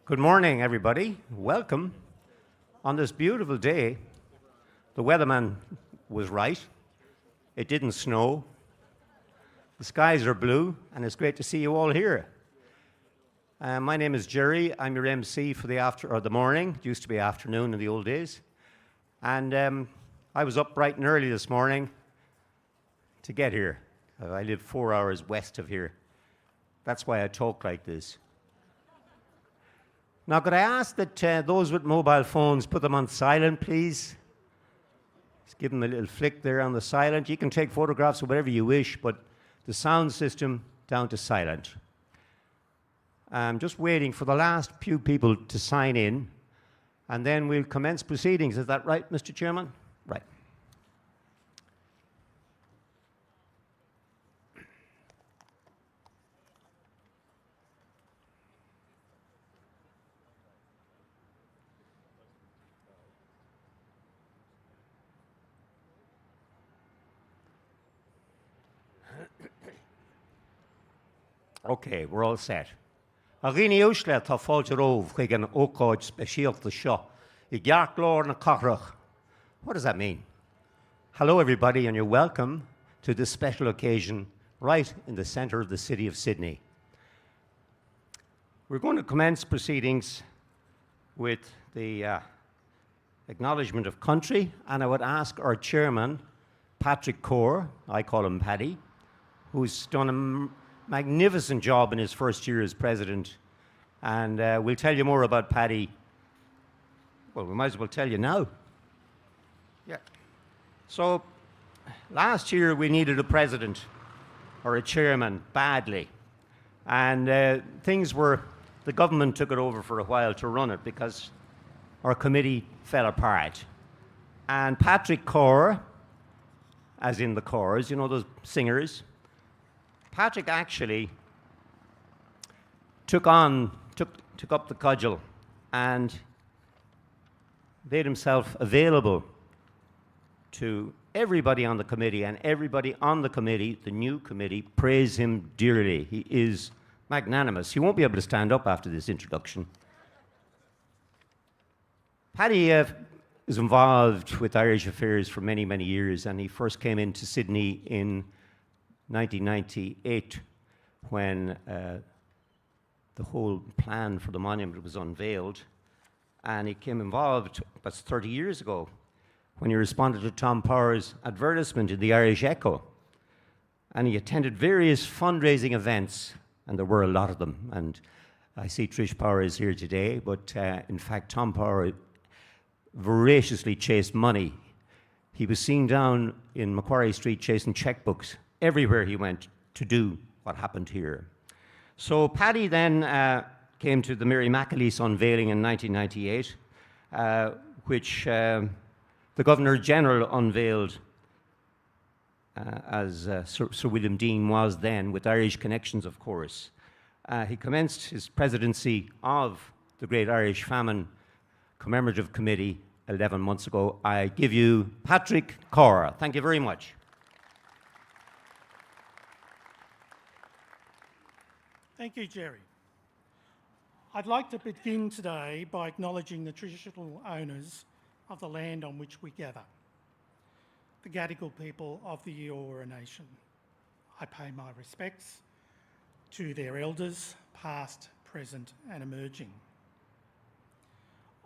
Good morning, everybody. Welcome. On this beautiful day, the weatherman was right. It didn't snow. The skies are blue, and it's great to see you all here. My name is Jerry. I'm your MC for the morning. It used to be afternoon in the old days. And I was up bright and early this morning to get here. I live 4 hours west of here. That's why I talk like this. Now, could I ask that those with mobile phones put them on silent, please? Just give them a little flick there on the silent. You can take photographs of whatever you wish, but the sound system down to silent. I'm just waiting for the last few people to sign in, and then we'll commence proceedings. Is that right, Mr. Chairman? Right. Okay, we're all set. A ghine úsle tá fáilte rómh chuig an ócáid speisialta seo I gceart lár na cathrach. What does that mean? Hello, everybody, and you're welcome to this special occasion right in the centre of the city of Sydney. We're going to commence proceedings with the acknowledgement of country, and I would ask our chairman, Patrick Core, I call him Paddy, who's done a magnificent job in his first year as president, and we'll tell you more about Paddy. Well, we might as well tell you now. Yeah. So, last year we needed a president or a chairman badly, and the government took it over for a while to run it because our committee fell apart. And Patrick Core, as in the Cores, you know, those singers, Patrick actually took up the cudgel and made himself available to everybody on the committee, and everybody on the committee, the new committee, praise him dearly. He is magnanimous. He won't be able to stand up after this introduction. Paddy is involved with Irish affairs for many, many years, and he first came into Sydney in 1998 when the whole plan for the monument was unveiled, and he came involved, that's 30 years ago, when he responded to Tom Power's advertisement in the Irish Echo, and he attended various fundraising events, and there were a lot of them, and I see Trish Power is here today, but in fact Tom Power voraciously chased money. He was seen down in Macquarie Street chasing checkbooks everywhere he went to do what happened here. So Paddy then came to the Mary McAleese unveiling in 1998, which the Governor-General unveiled as Sir William Deane was then, with Irish connections, of course. He commenced his presidency of the Great Irish Famine Commemorative Committee 11 months ago. I give you Patrick Core. Thank you very much. Thank you, Jerry. I'd like to begin today by acknowledging the traditional owners of the land on which we gather, the Gadigal people of the Eora Nation. I pay my respects to their elders, past, present and emerging.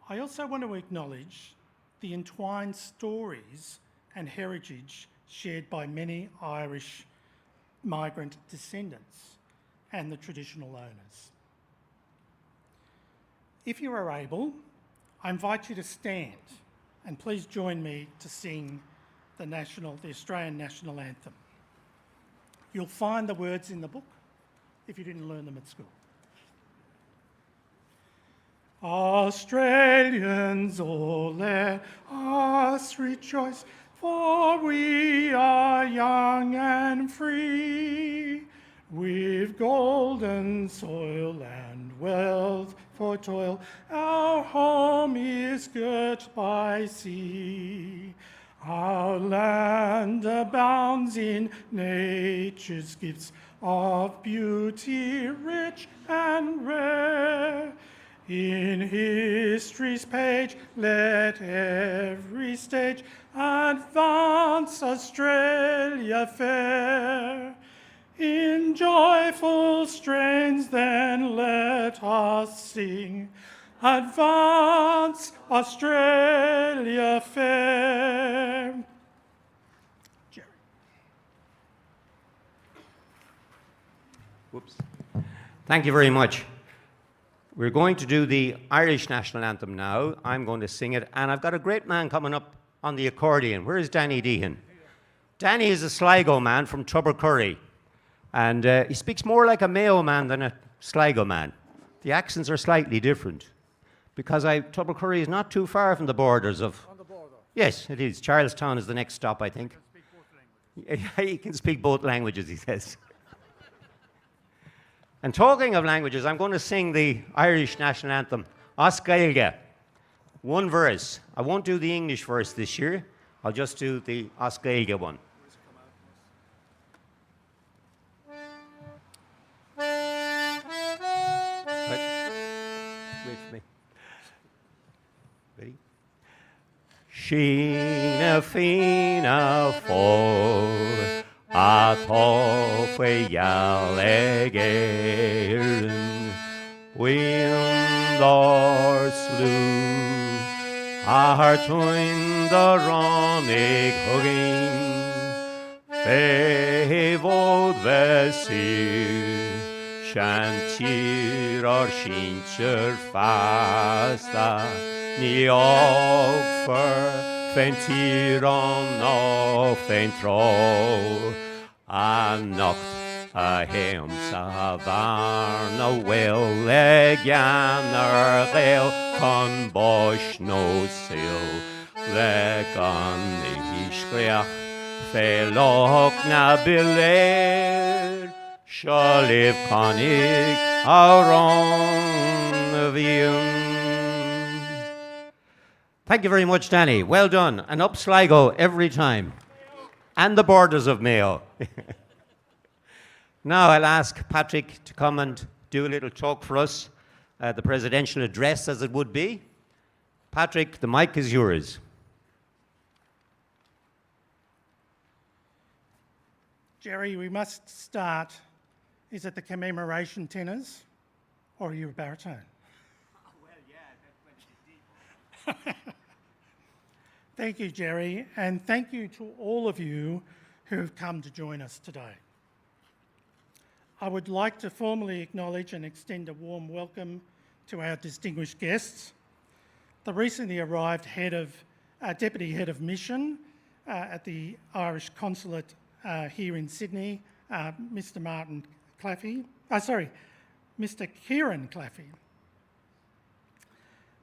I also want to acknowledge the entwined stories and heritage shared by many Irish migrant descendants and the traditional owners. If you are able, I invite you to stand and please join me to sing the Australian National Anthem. You'll find the words in the book if you didn't learn them at school. Australians, oh, let us rejoice, for we are young and free. We've golden soil and wealth for toil. Our home is girt by sea. Our land abounds in nature's gifts of beauty rich and rare. In history's page, let every stage advance Australia fair. In joyful strains then let us sing, advance Australia fair. Jerry. Whoops. Thank you very much. We're going to do the Irish national anthem now. I'm going to sing it, and I've got a great man coming up on the accordion. Where is Danny Deehan? Danny is a Sligo man from Tubbercurry, and he speaks more like a Mayo man than a Sligo man. The accents are slightly different, because Tubbercurry is not too far from the borders of... On the border. Yes, it is. Charlestown is the next stop, I think. He can speak both languages, he says. And talking of languages, I'm going to sing the Irish national anthem, As Gaeilge. One verse. I won't do the English verse this year. I'll just do the As Gaeilge one. Wait for me. Ready? Sheena Fina Fo A Tofe Yallegeren Wind Slew Hartwin the Ronig Hugging Fevod Vesir Shantir or Shincher Fasta Ni Ogfer Fentiron no Fentro A Nocht a Hem Savarna Will Leganer Gale Con Bosch no Sil Legan Ishkriach Felok na Biler Shaliv Konig Auron Vium. Thank you very much, Danny. Well done. And up Sligo every time. And the borders of Mayo. Now I'll ask Patrick to come and do a little talk for us, the presidential address as it would be. Patrick, the mic is yours. Jerry, we must start. Is it the commemoration tenors or are you a baritone? Well, yeah, that's what she did. Thank you, Jerry, and thank you to all of you who have come to join us today. I would like to formally acknowledge and extend a warm welcome to our distinguished guests, the recently arrived Deputy Head of Mission at the Irish Consulate here in Sydney, Mr. Mr. Kieran Claffey.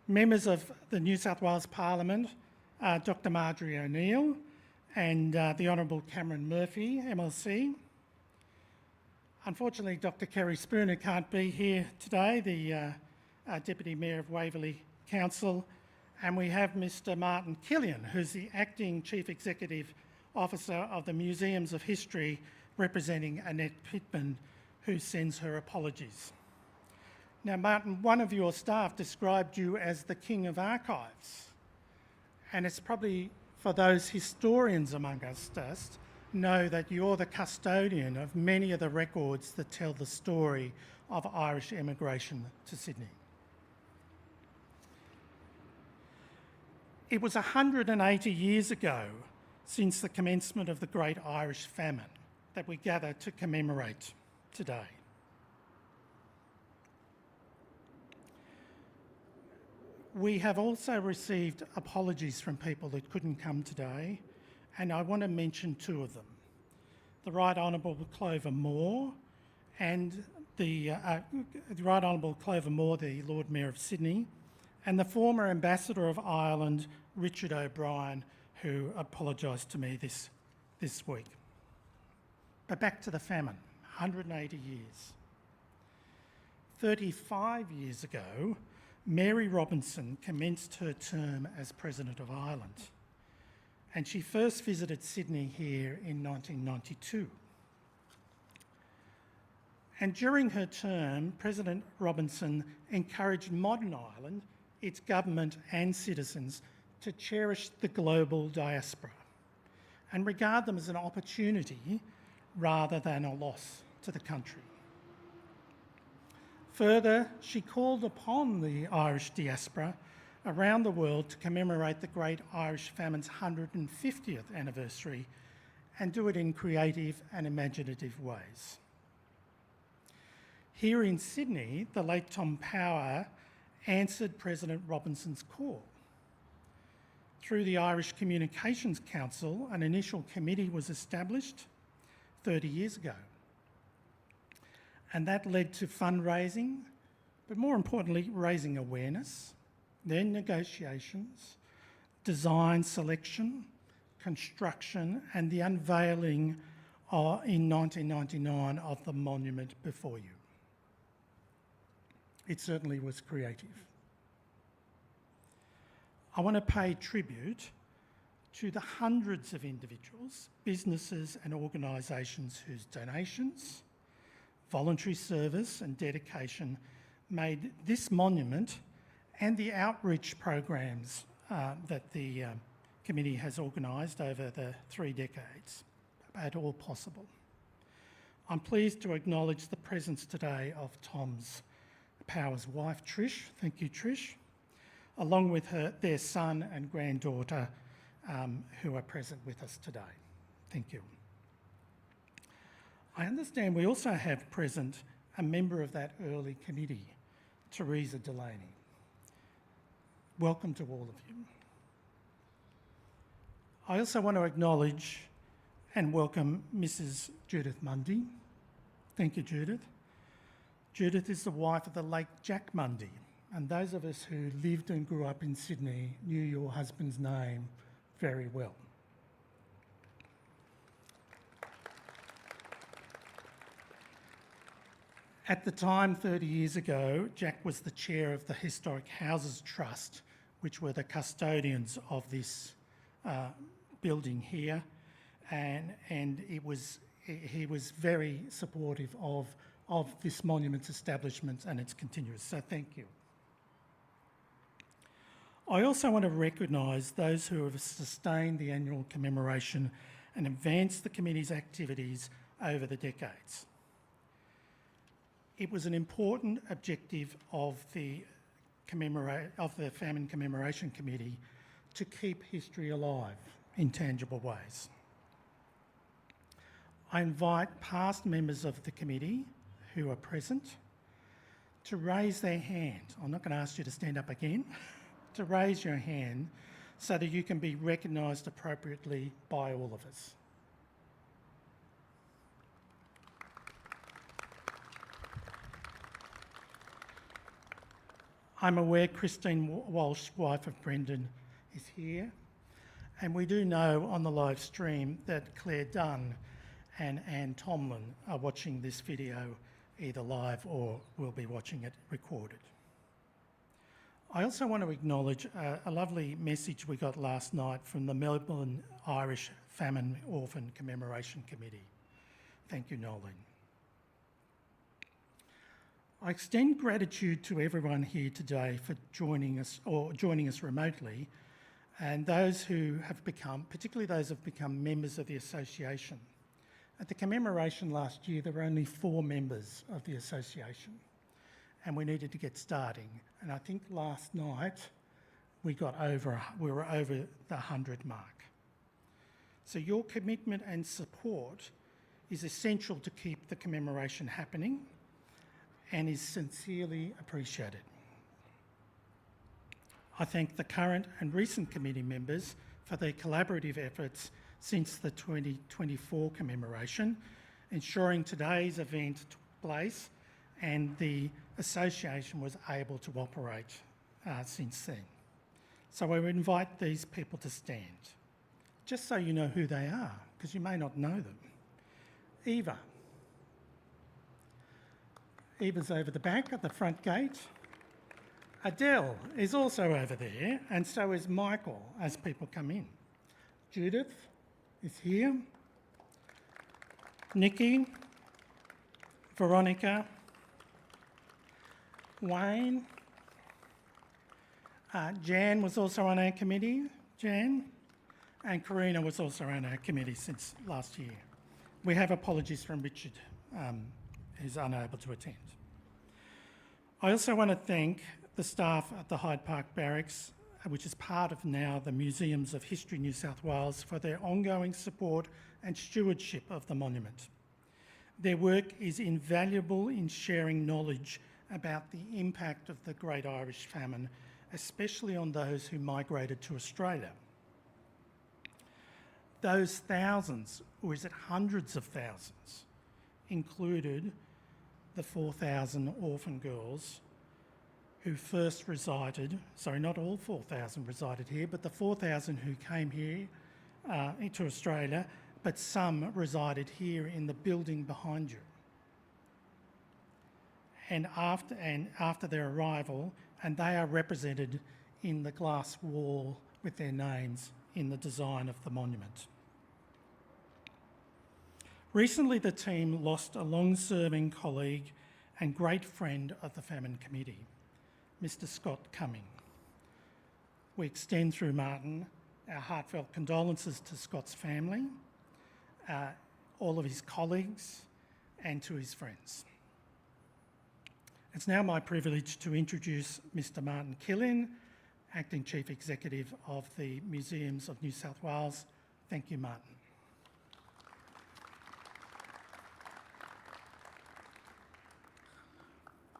Members of the New South Wales Parliament, Dr. Marjorie O'Neill and the Honourable Cameron Murphy, MLC. Unfortunately, Dr. Kerry Spooner can't be here today, the Deputy Mayor of Waverley Council, and we have Mr. Martin Killian, who's the Acting Chief Executive Officer of the Museums of History, representing Annette Pittman, who sends her apologies. Now, Martin, one of your staff described you as the King of Archives. And it's probably for those historians among us just know that you're the custodian of many of the records that tell the story of Irish immigration to Sydney. It was 180 years ago since the commencement of the Great Irish Famine that we gather to commemorate today. We have also received apologies from people that couldn't come today, and I want to mention two of them. The Right Honourable Clover Moore and the Right Honourable Clover Moore, the Lord Mayor of Sydney, and the former Ambassador of Ireland, Richard O'Brien, who apologised to me this week. But back to the famine, 180 years. 35 years ago, Mary Robinson commenced her term as President of Ireland. and she first visited Sydney here in 1992. And during her term, President Robinson encouraged modern Ireland, its government and citizens, to cherish the global diaspora and regard them as an opportunity rather than a loss to the country. Further, she called upon the Irish diaspora around the world to commemorate the Great Irish Famine's 150th anniversary and do it in creative and imaginative ways. Here in Sydney, the late Tom Power answered President Robinson's call. Through the Irish Communications Council, an initial committee was established 30 years ago. And that led to fundraising, but more importantly, raising awareness, then negotiations, design selection, construction, and the unveiling in 1999 of the monument before you. It certainly was creative. I want to pay tribute to the hundreds of individuals, businesses and organisations whose donations, voluntary service and dedication made this monument and the outreach programs that the committee has organised over the 3 decades at all possible. I'm pleased to acknowledge the presence today of Tom's Power's wife, Trish. Thank you, Trish. Along with their son and granddaughter who are present with us today. Thank you. I understand we also have present a member of that early committee, Teresa Delaney. Welcome to all of you. I also want to acknowledge and welcome Mrs. Judith Mundy. Thank you, Judith. Judith is the wife of the late Jack Mundy, and those of us who lived and grew up in Sydney knew your husband's name very well. At the time, 30 years ago, Jack was the chair of the Historic Houses Trust, which were the custodians of this building here, and he was very supportive of this monument's establishment and its continuance, so thank you. I also want to recognise those who have sustained the annual commemoration and advanced the committee's activities over the decades. It was an important objective of the Famine Commemoration Committee to keep history alive in tangible ways. I invite past members of the committee who are present to raise their hand. I'm not going to ask you to stand up again. To raise your hand so that you can be recognised appropriately by all of us. I'm aware Christine Walsh, wife of Brendan, is here, and we do know on the live stream that Claire Dunn and Anne Tomlin are watching this video either live or will be watching it recorded. I also want to acknowledge a lovely message we got last night from the Melbourne Irish Famine Orphan Commemoration Committee. Thank you, Nolan. I extend gratitude to everyone here today for joining us remotely, and those who have become, particularly those who have become members of the association. At the commemoration last year, there were only 4 members of the association, and we needed to get starting. And I think last night we were over the 100 mark. So your commitment and support is essential to keep the commemoration happening and is sincerely appreciated. I thank the current and recent committee members for their collaborative efforts since the 2024 commemoration, ensuring today's event took place and the association was able to operate since then. So I would invite these people to stand, just so you know who they are, because you may not know them. Eva. Eva's over the back at the front gate. Adele is also over there, and so is Michael as people come in. Judith is here. Nikki, Veronica, Wayne, Jan was also on our committee, Jan, and Karina was also on our committee since last year. We have apologies from Richard, who's unable to attend. I also want to thank the staff at the Hyde Park Barracks, which is part of now the Museums of History New South Wales, for their ongoing support and stewardship of the monument. Their work is invaluable in sharing knowledge about the impact of the Great Irish Famine, especially on those who migrated to Australia. Those thousands, or is it hundreds of thousands, included the 4,000 orphan girls who first resided, sorry, not all 4,000 resided here, but the 4,000 who came here into Australia, but some resided here in the building behind you. And after their arrival, and they are represented in the glass wall with their names in the design of the monument. Recently, the team lost a long-serving colleague and great friend of the Famine Committee, Mr. Scott Cumming. We extend through Martin our heartfelt condolences to Scott's family, all of his colleagues, and to his friends. It's now my privilege to introduce Mr. Martin Killin, Acting Chief Executive of the Museums of New South Wales. Thank you, Martin.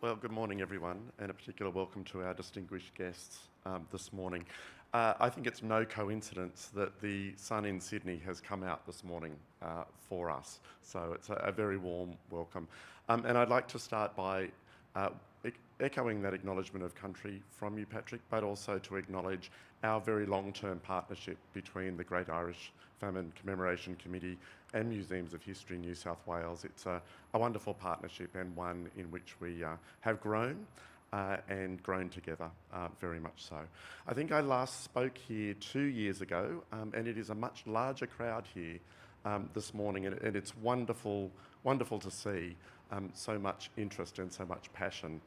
Well, good morning, everyone, and a particular welcome to our distinguished guests this morning. I think it's no coincidence that the sun in Sydney has come out this morning for us, so it's a very warm welcome. And I'd like to start by echoing that acknowledgement of country from you, Patrick, but also to acknowledge our very long-term partnership between the Great Irish Famine Commemoration Committee and Museums of History New South Wales. It's a wonderful partnership, and one in which we have grown and grown together, very much so. I think I last spoke here 2 years ago, and it is a much larger crowd here this morning, and it's wonderful to see so much interest and so much passion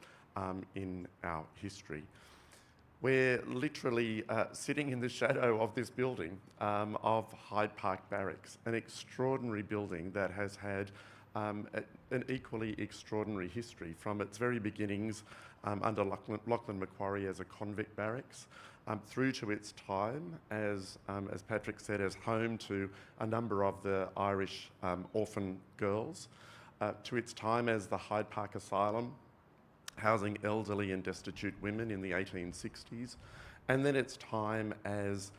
in our history. We're literally sitting in the shadow of this building of Hyde Park Barracks, an extraordinary building that has had an equally extraordinary history from its very beginnings under Lachlan Macquarie as a convict barracks, through to its time as Patrick said, as home to a number of the Irish orphan girls, to its time as the Hyde Park Asylum, housing elderly and destitute women in the 1860s, and then its time as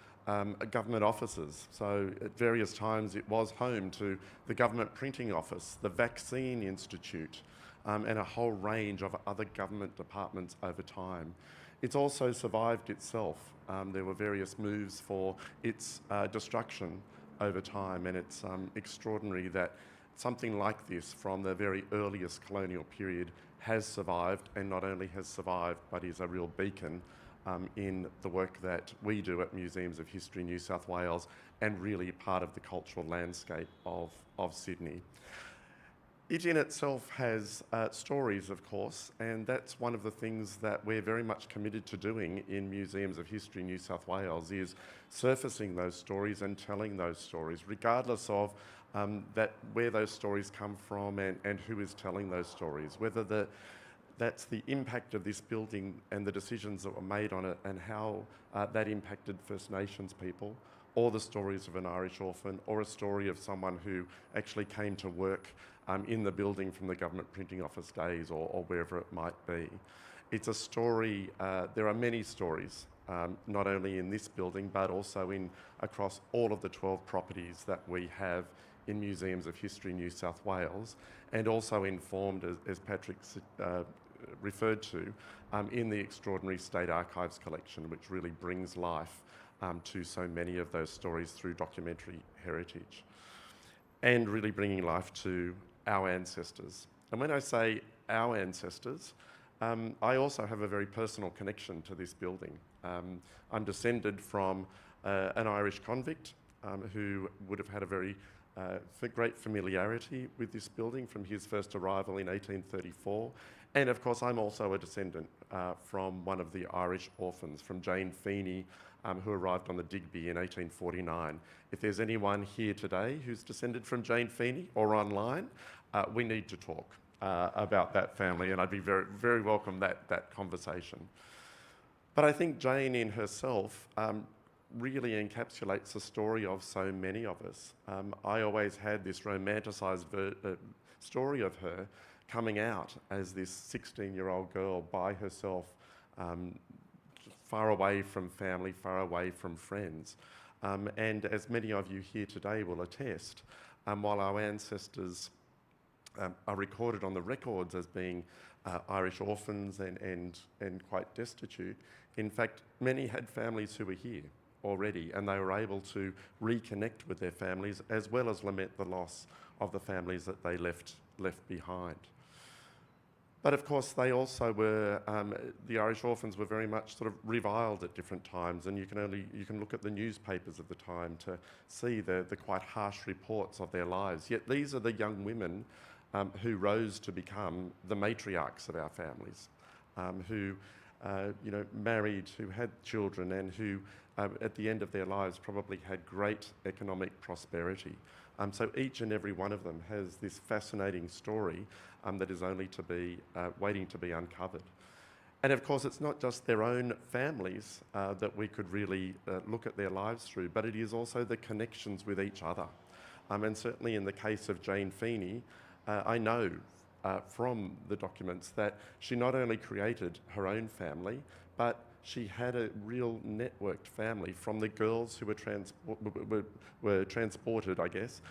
government offices. So at various times it was home to the Government Printing Office, the Vaccine Institute, and a whole range of other government departments over time. It's also survived itself. There were various moves for its destruction over time, and it's extraordinary that something like this from the very earliest colonial period has survived, and not only has survived, but is a real beacon in the work that we do at Museums of History New South Wales, and really part of the cultural landscape of Sydney. It in itself has stories, of course, and that's one of the things that we're very much committed to doing in Museums of History New South Wales, is surfacing those stories and telling those stories, regardless of where those stories come from and who is telling those stories, whether that's the impact of this building and the decisions that were made on it and how that impacted First Nations people, or the stories of an Irish orphan, or a story of someone who actually came to work in the building from the Government Printing Office days, or wherever it might be. It's a story, there are many stories, not only in this building, but also across all of the 12 properties that we have in Museums of History New South Wales, and also informed, as Patrick referred to, in the extraordinary State Archives collection, which really brings life to so many of those stories through documentary heritage, and really bringing life to our ancestors. And when I say our ancestors, I also have a very personal connection to this building. I'm descended from an Irish convict who would have had a very great familiarity with this building from his first arrival in 1834. And of course, I'm also a descendant from one of the Irish orphans, from Jane Feeney, who arrived on the Digby in 1849. If there's anyone here today who's descended from Jane Feeney or online, we need to talk about that family, and I'd be very, very welcome that conversation. But I think Jane in herself really encapsulates the story of so many of us. I always had this romanticised story of her coming out as this 16-year-old girl by herself, far away from family, far away from friends. And as many of you here today will attest, while our ancestors are recorded on the records as being Irish orphans and quite destitute, in fact, many had families who were here already, and they were able to reconnect with their families as well as lament the loss of the families that they left behind. But of course, they also were, the Irish orphans were very much sort of reviled at different times, and you can look at the newspapers of the time to see the quite harsh reports of their lives. Yet these are the young women who rose to become the matriarchs of our families, who married, who had children, and who at the end of their lives probably had great economic prosperity. So each and every one of them has this fascinating story that is only to be waiting to be uncovered. And of course, it's not just their own families that we could really look at their lives through, but it is also the connections with each other. And certainly in the case of Jane Feeney, I know from the documents that she not only created her own family, but she had a real networked family from the girls who were transported, I guess,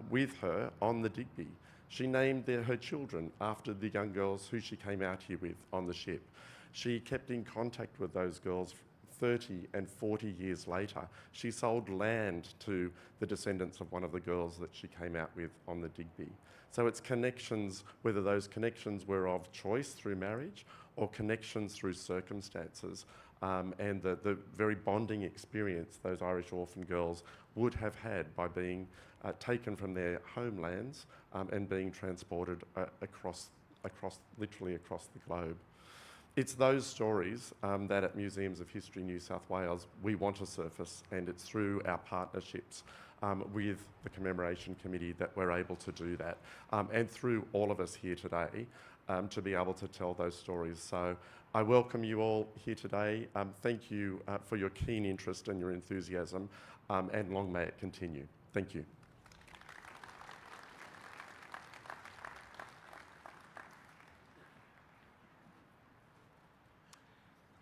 with her on the Digby. She named her children after the young girls who she came out here with on the ship. She kept in contact with those girls 30 and 40 years later. She sold land to the descendants of one of the girls that she came out with on the Digby. So it's connections, whether those connections were of choice through marriage or connections through circumstances, and the very bonding experience those Irish orphan girls would have had by being taken from their homelands and being transported literally across the globe. It's those stories that at Museums of History New South Wales we want to surface, and it's through our partnerships with the Commemoration Committee that we're able to do that, and through all of us here today to be able to tell those stories. So I welcome you all here today. Thank you for your keen interest and your enthusiasm, and long may it continue. Thank you.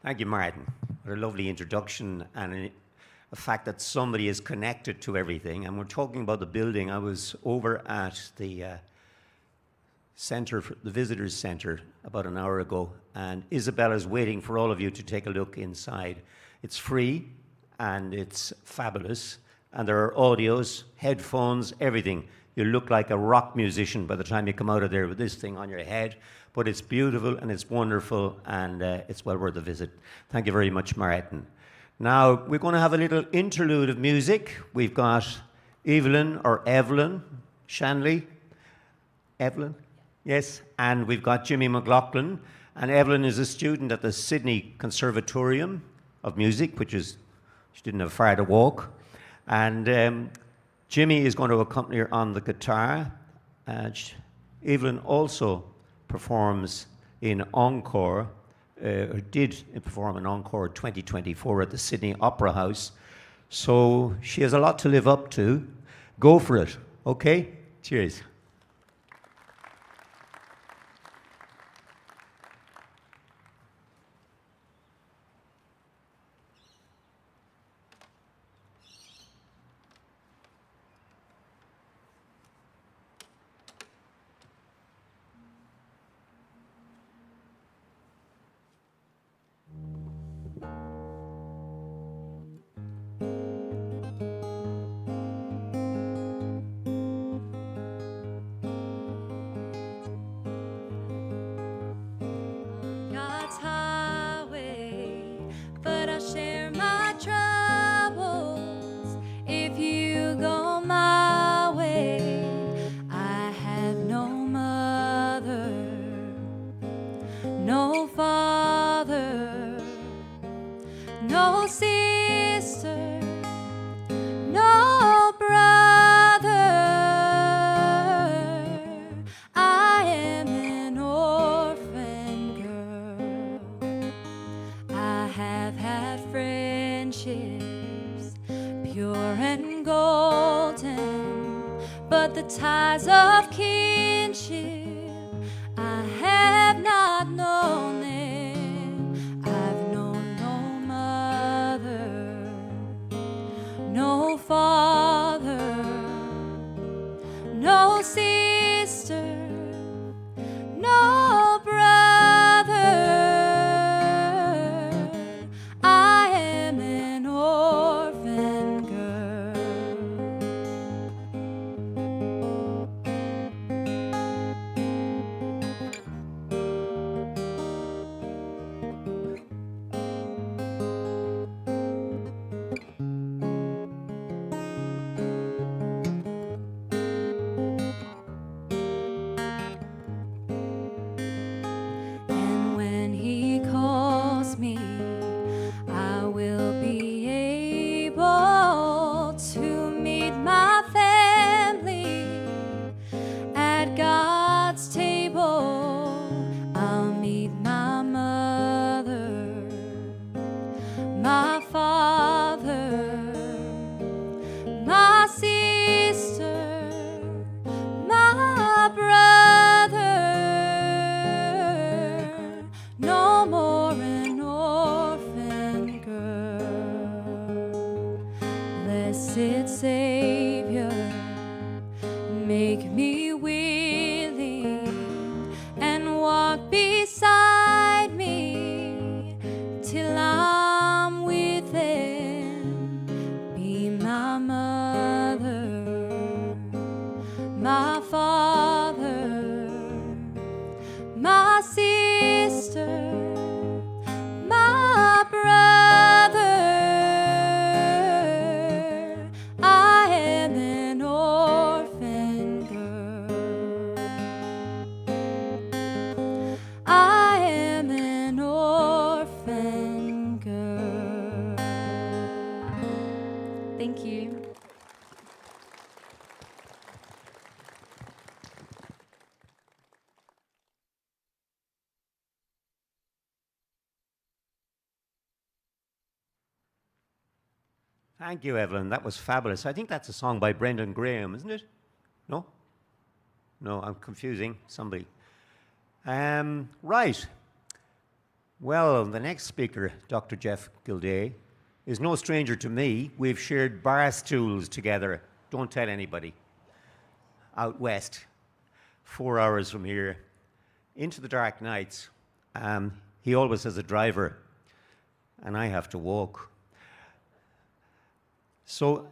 Thank you, Martin. What a lovely introduction, and the fact that somebody is connected to everything. And we're talking about the building. I was over at the centre, the visitors centre, about an hour ago, and Isabella's waiting for all of you to take a look inside. It's free and it's fabulous, and there are audios, headphones, everything. You look like a rock musician by the time you come out of there with this thing on your head. But it's beautiful and it's wonderful, and it's well worth a visit. Thank you very much, Martin. Now, we're going to have a little interlude of music. We've got Evelyn Shanley. Evelyn? Yes. And we've got Jimmy McLaughlin. And Evelyn is a student at the Sydney Conservatorium of Music, which is, she didn't have far to walk. And Jimmy is going to accompany her on the guitar. Evelyn also performs in Encore, did perform in Encore 2024 at the Sydney Opera House. So she has a lot to live up to. Go for it, okay? Cheers. pure and golden, but the ties of kinship I have not known them. I've known no mother, no father, no sister, no brother. I am an orphan girl. And when he calls me, I will be able to meet my family at God's table. I'll meet my mother, my father, my sister, my brother. No more an orphan girl. Blessed Savior, make me willing and walk beside me till I'm with them. Be my mother, my father, my sister, my brother. I am an orphan girl. I am an orphan girl. Thank you. Thank you, Evelyn. That was fabulous. I think that's a song by Brendan Graham, isn't it? No? No, I'm confusing somebody. Right. Well, the next speaker, Dr. Jeff Gilday, is no stranger to me. We've shared bar stools together. Don't tell anybody. Out west, 4 hours from here, into the dark nights. He always has a driver, and I have to walk. So,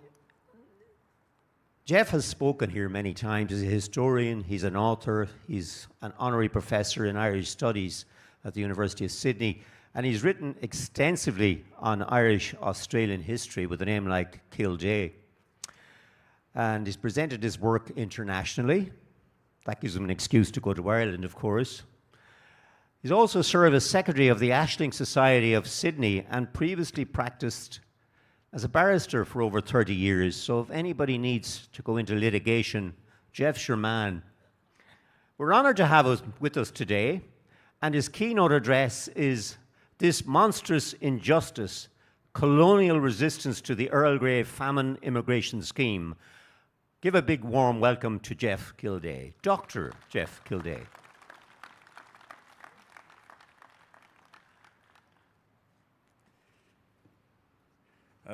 Jeff has spoken here many times. He's a historian, he's an author, he's an honorary professor in Irish Studies at the University of Sydney, and he's written extensively on Irish-Australian history with a name like Kildare. And he's presented his work internationally. That gives him an excuse to go to Ireland, of course. He's also served as secretary of the Ashling Society of Sydney and previously practiced as a barrister for over 30 years. So if anybody needs to go into litigation, Jeff's your man. We're honoured to have us with us today, and his keynote address is "This Monstrous Injustice, Colonial Resistance to the Earl Grey Famine Immigration Scheme." Give a big warm welcome to Jeff Gilday, Dr. Jeff Gilday.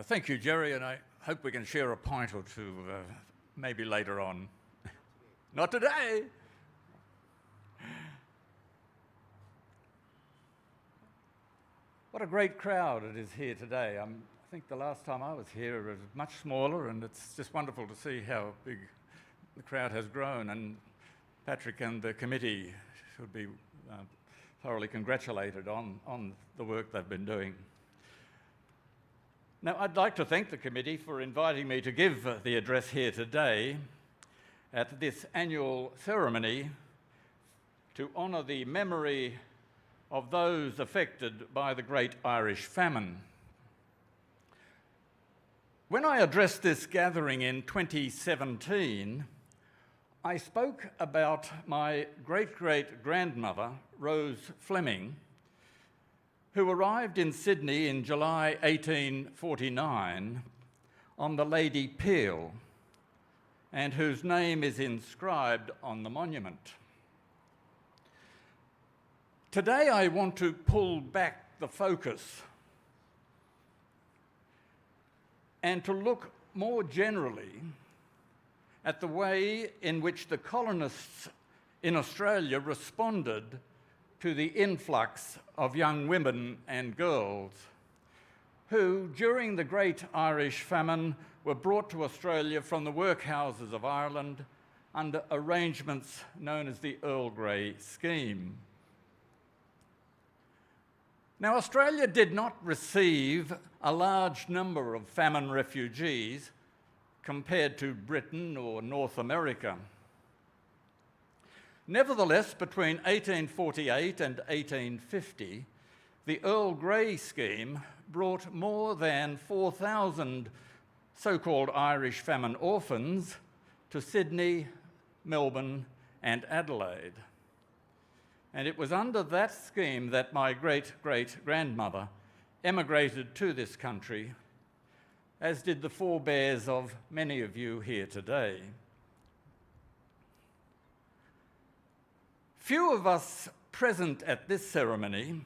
Thank you, Jerry, and I hope we can share a pint or two maybe later on. Not today. What a great crowd it is here today. I think the last time I was here it was much smaller, and it's just wonderful to see how big the crowd has grown. And Patrick and the committee should be thoroughly congratulated on the work they've been doing. Now, I'd like to thank the committee for inviting me to give the address here today at this annual ceremony to honour the memory of those affected by the Great Irish Famine. When I addressed this gathering in 2017, I spoke about my great-great-grandmother, Rose Fleming, who arrived in Sydney in July 1849 on the Lady Peel, and whose name is inscribed on the monument. Today I want to pull back the focus and to look more generally at the way in which the colonists in Australia responded to the influx of young women and girls who, during the Great Irish Famine, were brought to Australia from the workhouses of Ireland under arrangements known as the Earl Grey Scheme. Now, Australia did not receive a large number of famine refugees compared to Britain or North America. Nevertheless, between 1848 and 1850, the Earl Grey Scheme brought more than 4,000 so-called Irish famine orphans to Sydney, Melbourne, and Adelaide. And it was under that scheme that my great-great-grandmother emigrated to this country, as did the forebears of many of you here today. Few of us present at this ceremony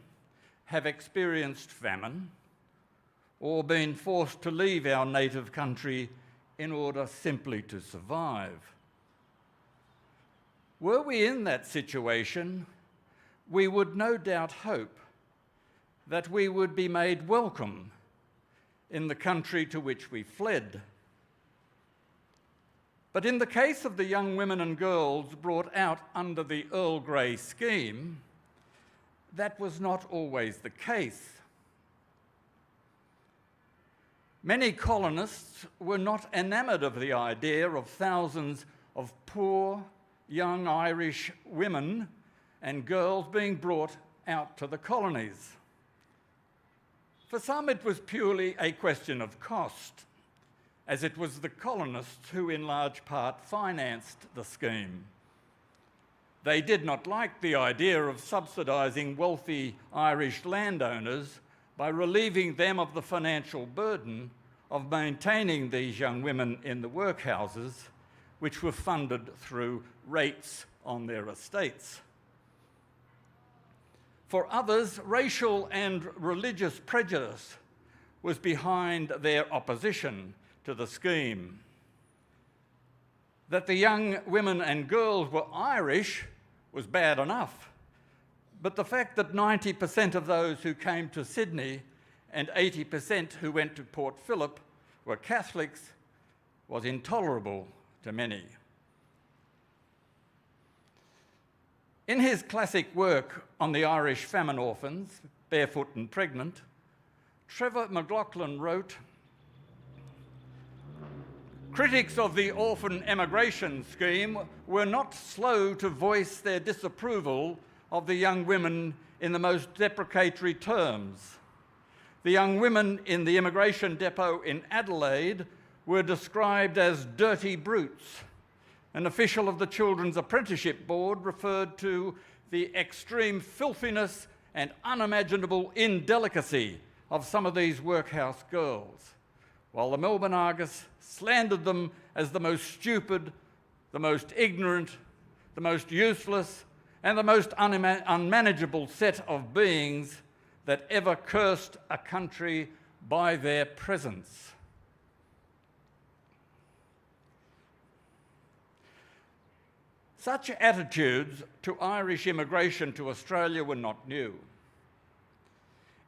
have experienced famine or been forced to leave our native country in order simply to survive. Were we in that situation, we would no doubt hope that we would be made welcome in the country to which we fled. But in the case of the young women and girls brought out under the Earl Grey Scheme, that was not always the case. Many colonists were not enamoured of the idea of thousands of poor, young Irish women and girls being brought out to the colonies. For some, it was purely a question of cost, as it was the colonists who in large part financed the scheme. They did not like the idea of subsidising wealthy Irish landowners by relieving them of the financial burden of maintaining these young women in the workhouses, which were funded through rates on their estates. For others, racial and religious prejudice was behind their opposition to the scheme. That the young women and girls were Irish was bad enough, but the fact that 90% of those who came to Sydney and 80% who went to Port Phillip were Catholics was intolerable to many. In his classic work on the Irish famine orphans, Barefoot and Pregnant, Trevor McLaughlin wrote, "Critics of the orphan emigration scheme were not slow to voice their disapproval of the young women in the most deprecatory terms. The young women in the immigration depot in Adelaide were described as dirty brutes. An official of the Children's Apprenticeship Board referred to the extreme filthiness and unimaginable indelicacy of some of these workhouse girls, while the Melbourne Argus slandered them as the most stupid, the most ignorant, the most useless, and the most unmanageable set of beings that ever cursed a country by their presence." Such attitudes to Irish immigration to Australia were not new.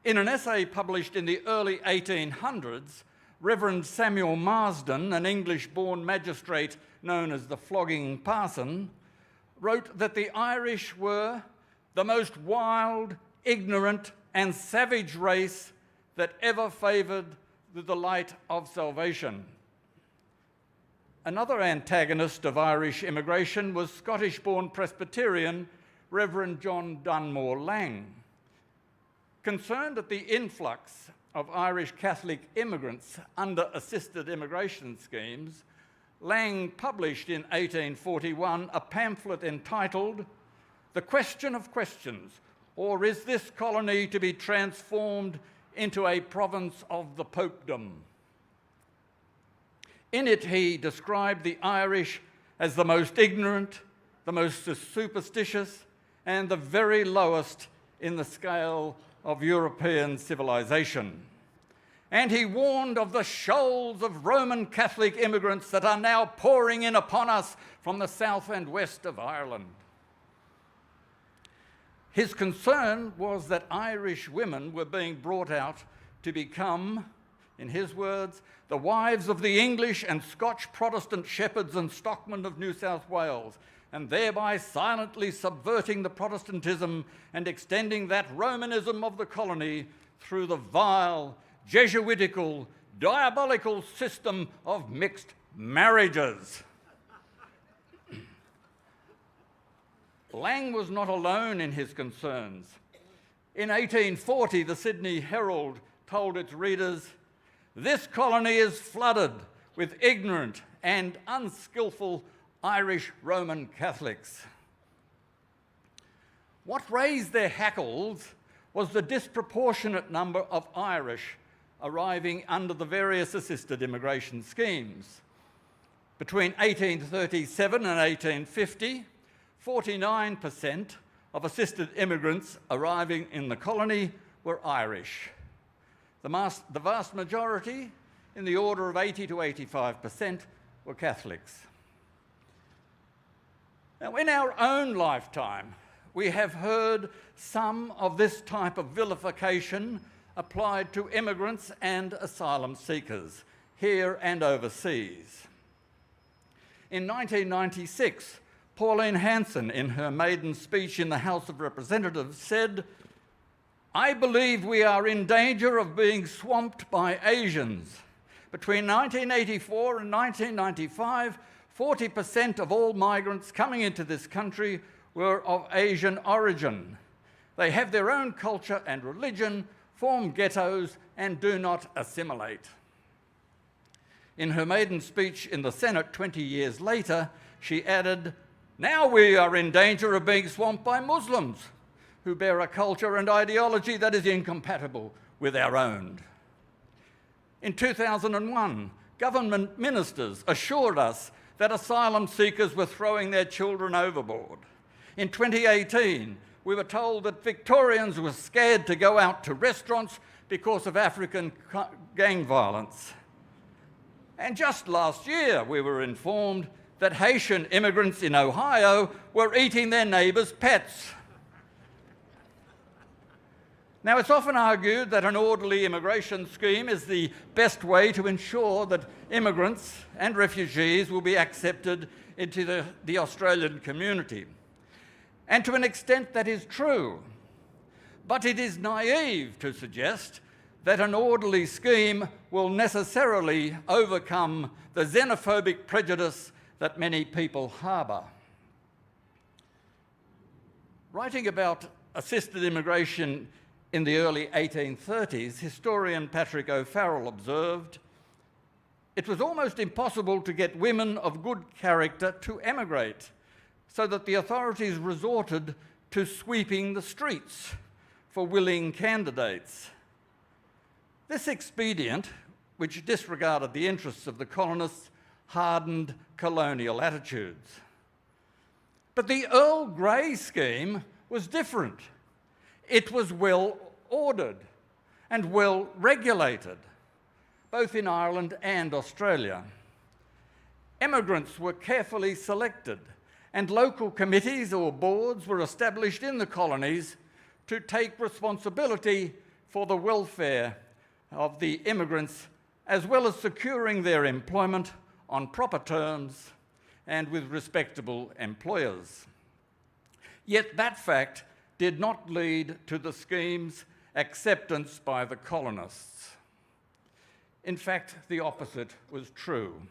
In an essay published in the early 1800s, Reverend Samuel Marsden, an English-born magistrate known as the Flogging Parson, wrote that the Irish were the most wild, ignorant, and savage race that ever favoured the delight of salvation. Another antagonist of Irish immigration was Scottish-born Presbyterian Reverend John Dunmore Lang. Concerned at the influx of Irish Catholic immigrants under assisted immigration schemes, Lang published in 1841 a pamphlet entitled "The Question of Questions, or is this colony to be transformed into a province of the Popedom?" In it, he described the Irish as the most ignorant, the most superstitious, and the very lowest in the scale of European civilization. And he warned of the shoals of Roman Catholic immigrants that are now pouring in upon us from the south and west of Ireland. His concern was that Irish women were being brought out to become, in his words, the wives of the English and Scotch Protestant shepherds and stockmen of New South Wales, and thereby silently subverting the Protestantism and extending that Romanism of the colony through the vile, Jesuitical, diabolical system of mixed marriages. Lang was not alone in his concerns. In 1840, the Sydney Herald told its readers, "This colony is flooded with ignorant and unskillful Irish Roman Catholics." What raised their hackles was the disproportionate number of Irish arriving under the various assisted immigration schemes. Between 1837 and 1850, 49% of assisted immigrants arriving in the colony were Irish. The vast majority, in the order of 80 to 85%, were Catholics. Now, in our own lifetime, we have heard some of this type of vilification applied to immigrants and asylum seekers, here and overseas. In 1996, Pauline Hanson, in her maiden speech in the House of Representatives, said, "I believe we are in danger of being swamped by Asians. Between 1984 and 1995, 40% of all migrants coming into this country were of Asian origin. They have their own culture and religion, form ghettos, and do not assimilate." In her maiden speech in the Senate 20 years later, she added, "Now we are in danger of being swamped by Muslims who bear a culture and ideology that is incompatible with our own." In 2001, government ministers assured us that asylum seekers were throwing their children overboard. In 2018, we were told that Victorians were scared to go out to restaurants because of African gang violence. And just last year, we were informed that Haitian immigrants in Ohio were eating their neighbours' pets. Now, it's often argued that an orderly immigration scheme is the best way to ensure that immigrants and refugees will be accepted into the Australian community. And to an extent that is true. But it is naive to suggest that an orderly scheme will necessarily overcome the xenophobic prejudice that many people harbour. Writing about assisted immigration in the early 1830s, historian Patrick O'Farrell observed, "It was almost impossible to get women of good character to emigrate, so that the authorities resorted to sweeping the streets for willing candidates. This expedient, which disregarded the interests of the colonists, hardened colonial attitudes. But the Earl Grey scheme was different. It was well ordered and well regulated, both in Ireland and Australia. Immigrants were carefully selected, and local committees or boards were established in the colonies to take responsibility for the welfare of the immigrants, as well as securing their employment on proper terms and with respectable employers. Yet that fact did not lead to the scheme's acceptance by the colonists. In fact, the opposite was true,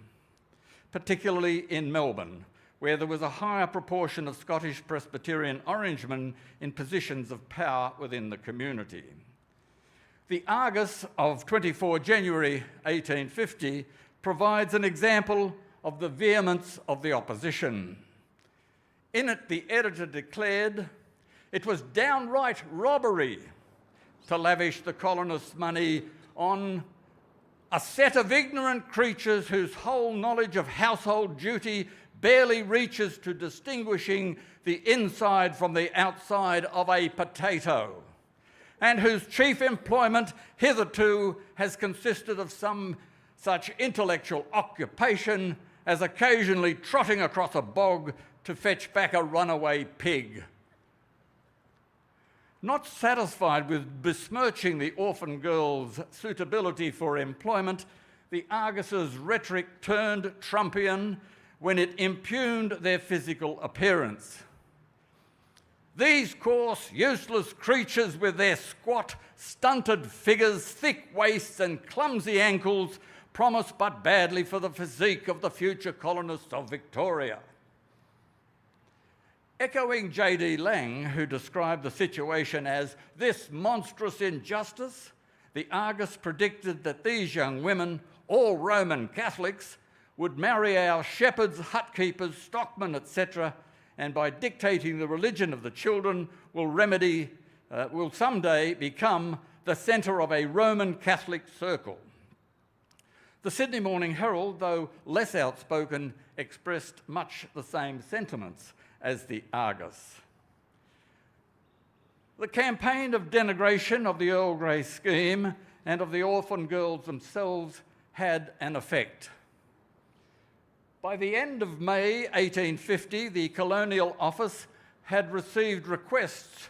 particularly in Melbourne, where there was a higher proportion of Scottish Presbyterian Orangemen in positions of power within the community. The Argus of 24 January 1850 provides an example of the vehemence of the opposition. In it, the editor declared it was downright robbery to lavish the colonists' money on a set of ignorant creatures whose whole knowledge of household duty barely reaches to distinguishing the inside from the outside of a potato, and whose chief employment hitherto has consisted of some such intellectual occupation as occasionally trotting across a bog to fetch back a runaway pig. Not satisfied with besmirching the orphan girls' suitability for employment, the Argus's rhetoric turned Trumpian when it impugned their physical appearance. These coarse, useless creatures with their squat, stunted figures, thick waists and clumsy ankles promise but badly for the physique of the future colonists of Victoria. Echoing J.D. Lang, who described the situation as this monstrous injustice, the Argus predicted that these young women, all Roman Catholics, would marry our shepherds, hut-keepers, stockmen, etc., and by dictating the religion of the children will someday become the centre of a Roman Catholic circle. The Sydney Morning Herald, though less outspoken, expressed much the same sentiments as the Argus. The campaign of denigration of the Earl Grey scheme and of the orphan girls themselves had an effect. By the end of May 1850, the Colonial Office had received requests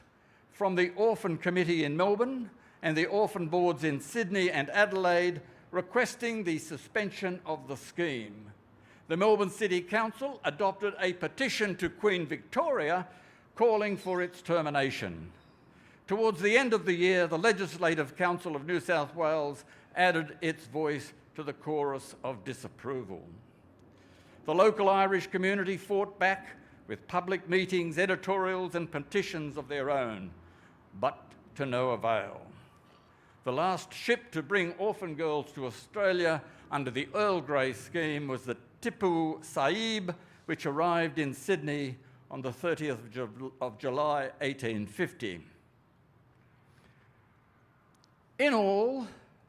from the Orphan Committee in Melbourne and the Orphan Boards in Sydney and Adelaide requesting the suspension of the scheme. The Melbourne City Council adopted a petition to Queen Victoria calling for its termination. Towards the end of the year, the Legislative Council of New South Wales added its voice to the chorus of disapproval. The local Irish community fought back with public meetings, editorials and petitions of their own, but to no avail. The last ship to bring orphan girls to Australia under the Earl Grey scheme was the Tipu Sahib, which arrived in Sydney on the 30th of July 1850. In all,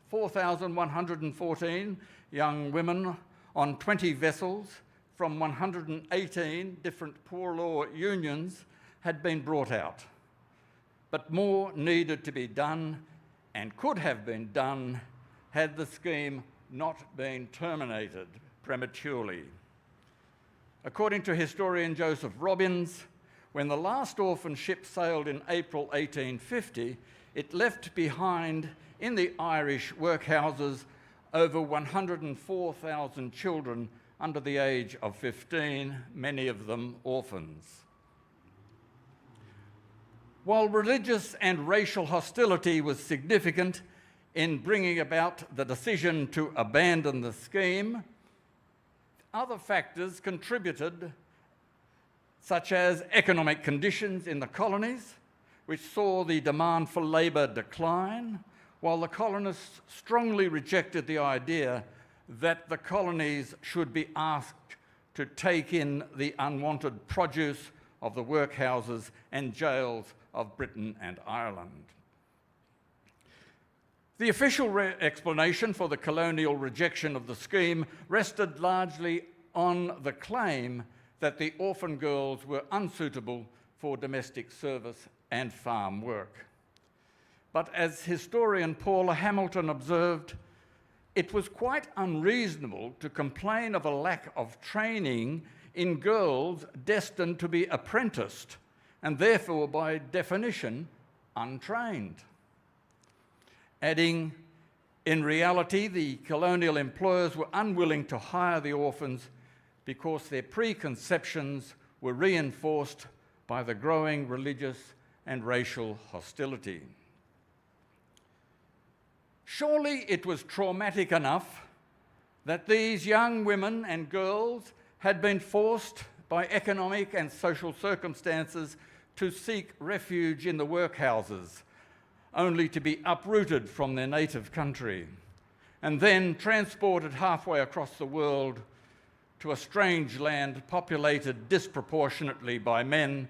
4,114 young women on 20 vessels from 118 different poor law unions had been brought out. But more needed to be done and could have been done had the scheme not been terminated prematurely. According to historian Joseph Robbins, when the last orphan ship sailed in April 1850, it left behind in the Irish workhouses over 104,000 children under the age of 15, many of them orphans. While religious and racial hostility was significant in bringing about the decision to abandon the scheme, other factors contributed, such as economic conditions in the colonies, which saw the demand for labour decline, while the colonists strongly rejected the idea that the colonies should be asked to take in the unwanted produce of the workhouses and jails of Britain and Ireland. The official explanation for the colonial rejection of the scheme rested largely on the claim that the orphan girls were unsuitable for domestic service and farm work. But as historian Paula Hamilton observed, it was quite unreasonable to complain of a lack of training in girls destined to be apprenticed and therefore, by definition, untrained. Adding, in reality, the colonial employers were unwilling to hire the orphans because their preconceptions were reinforced by the growing religious and racial hostility. Surely it was traumatic enough that these young women and girls had been forced by economic and social circumstances to seek refuge in the workhouses, only to be uprooted from their native country, and then transported halfway across the world to a strange land populated disproportionately by men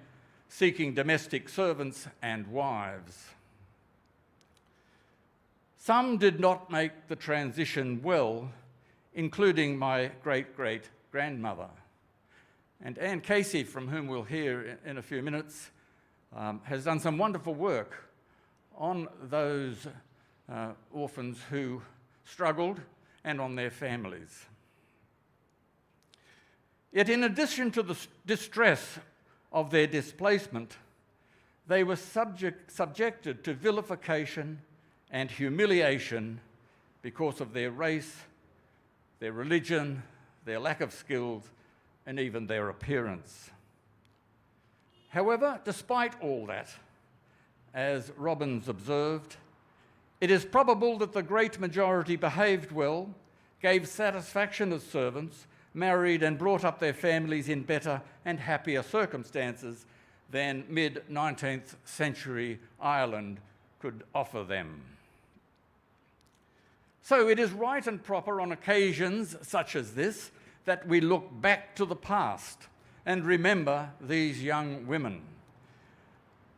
seeking domestic servants and wives. Some did not make the transition well, including my great-great-grandmother. And Anne Casey, from whom we'll hear in a few minutes, has done some wonderful work on those orphans who struggled and on their families. Yet in addition to the distress of their displacement, they were subjected to vilification and humiliation because of their race, their religion, their lack of skills, and even their appearance. However, despite all that, as Robbins observed, it is probable that the great majority behaved well, gave satisfaction as servants, married and brought up their families in better and happier circumstances than mid-19th century Ireland could offer them. So it is right and proper on occasions such as this that we look back to the past and remember these young women.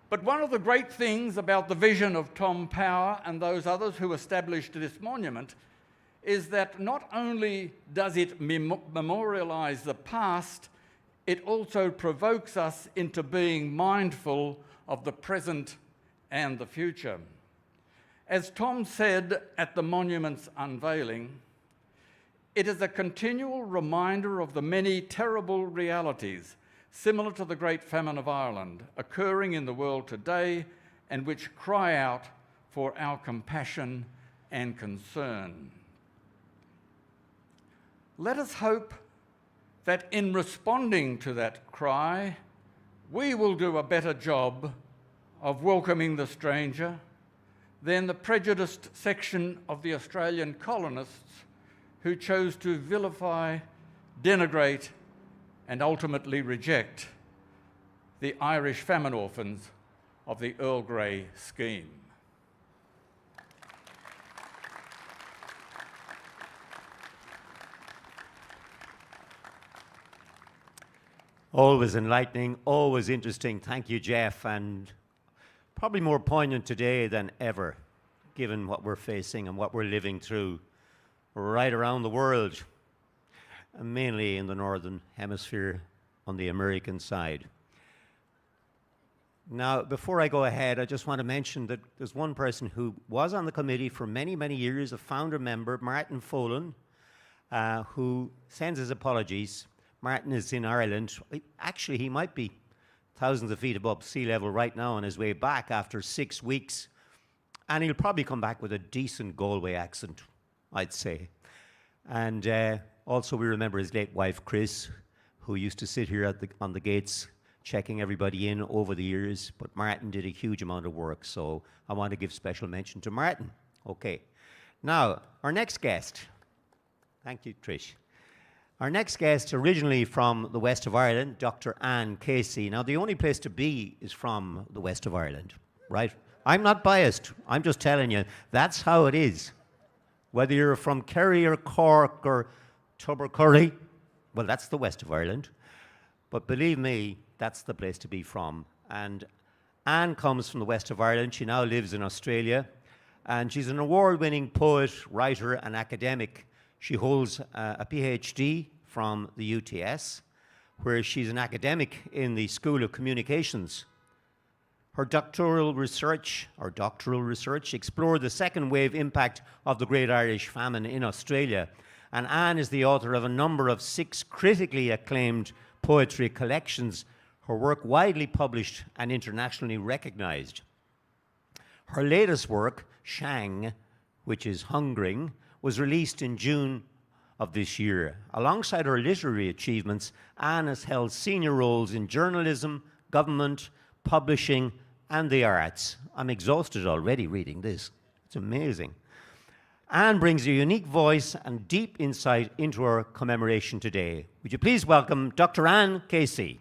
But one of the great things about the vision of Tom Power and those others who established this monument is that not only does it memorialise the past, it also provokes us into being mindful of the present and the future. As Tom said at the monument's unveiling, it is a continual reminder of the many terrible realities similar to the Great Famine of Ireland occurring in the world today and which cry out for our compassion and concern. Let us hope that in responding to that cry, we will do a better job of welcoming the stranger than the prejudiced section of the Australian colonists who chose to vilify, denigrate, and ultimately reject the Irish famine orphans of the Earl Grey scheme. Always enlightening, always interesting. Thank you, Jeff. And probably more poignant today than ever, given what we're facing and what we're living through right around the world, and mainly in the Northern Hemisphere on the American side. Now, before I go ahead, I just want to mention that there's one person who was on the committee for many, many years, a founder member, Martin Folan, who sends his apologies. Martin is in Ireland. Actually, he might be thousands of feet above sea level right now on his way back after 6 weeks. And he'll probably come back with a decent Galway accent, I'd say. And also we remember his late wife, Chris, who used to sit here on the gates checking everybody in over the years. But Martin did a huge amount of work, so I want to give special mention to Martin. Okay. Now, our next guest. Thank you, Trish. Our next guest, originally from the west of Ireland, Dr. Anne Casey. Now, the only place to be is from the west of Ireland, right? I'm not biased. I'm just telling you, that's how it is. Whether you're from Kerry or Cork or Tubbercurry, well, that's the west of Ireland. But believe me, that's the place to be from. And Anne comes from the west of Ireland. She now lives in Australia. And she's an award-winning poet, writer, and academic. She holds a PhD from the UTS, where she's an academic in the School of Communications. Her doctoral research explored the second wave impact of the Great Irish Famine in Australia. And Anne is the author of a number of 6 critically acclaimed poetry collections, her work widely published and internationally recognized. Her latest work, Shang, which is hungering, was released in June of this year. Alongside her literary achievements, Anne has held senior roles in journalism, government, publishing, and the arts. I'm exhausted already reading this. It's amazing. Anne brings a unique voice and deep insight into our commemoration today. Would you please welcome Dr. Anne Casey.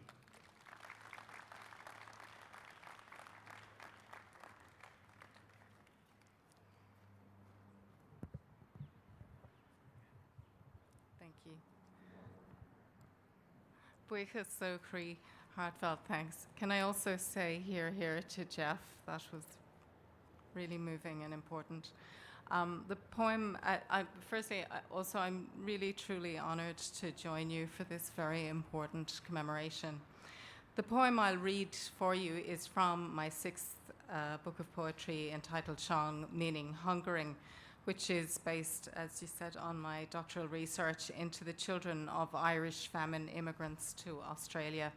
Buíochas Socrí, heartfelt thanks. Can I also say here to Jeff, that was really moving and important. The poem, firstly, also I'm really truly honoured to join you for this very important commemoration. The poem I'll read for you is from my sixth book of poetry entitled Sean, meaning Hungering, which is based, as you said, on my doctoral research into the children of Irish famine immigrants to Australia.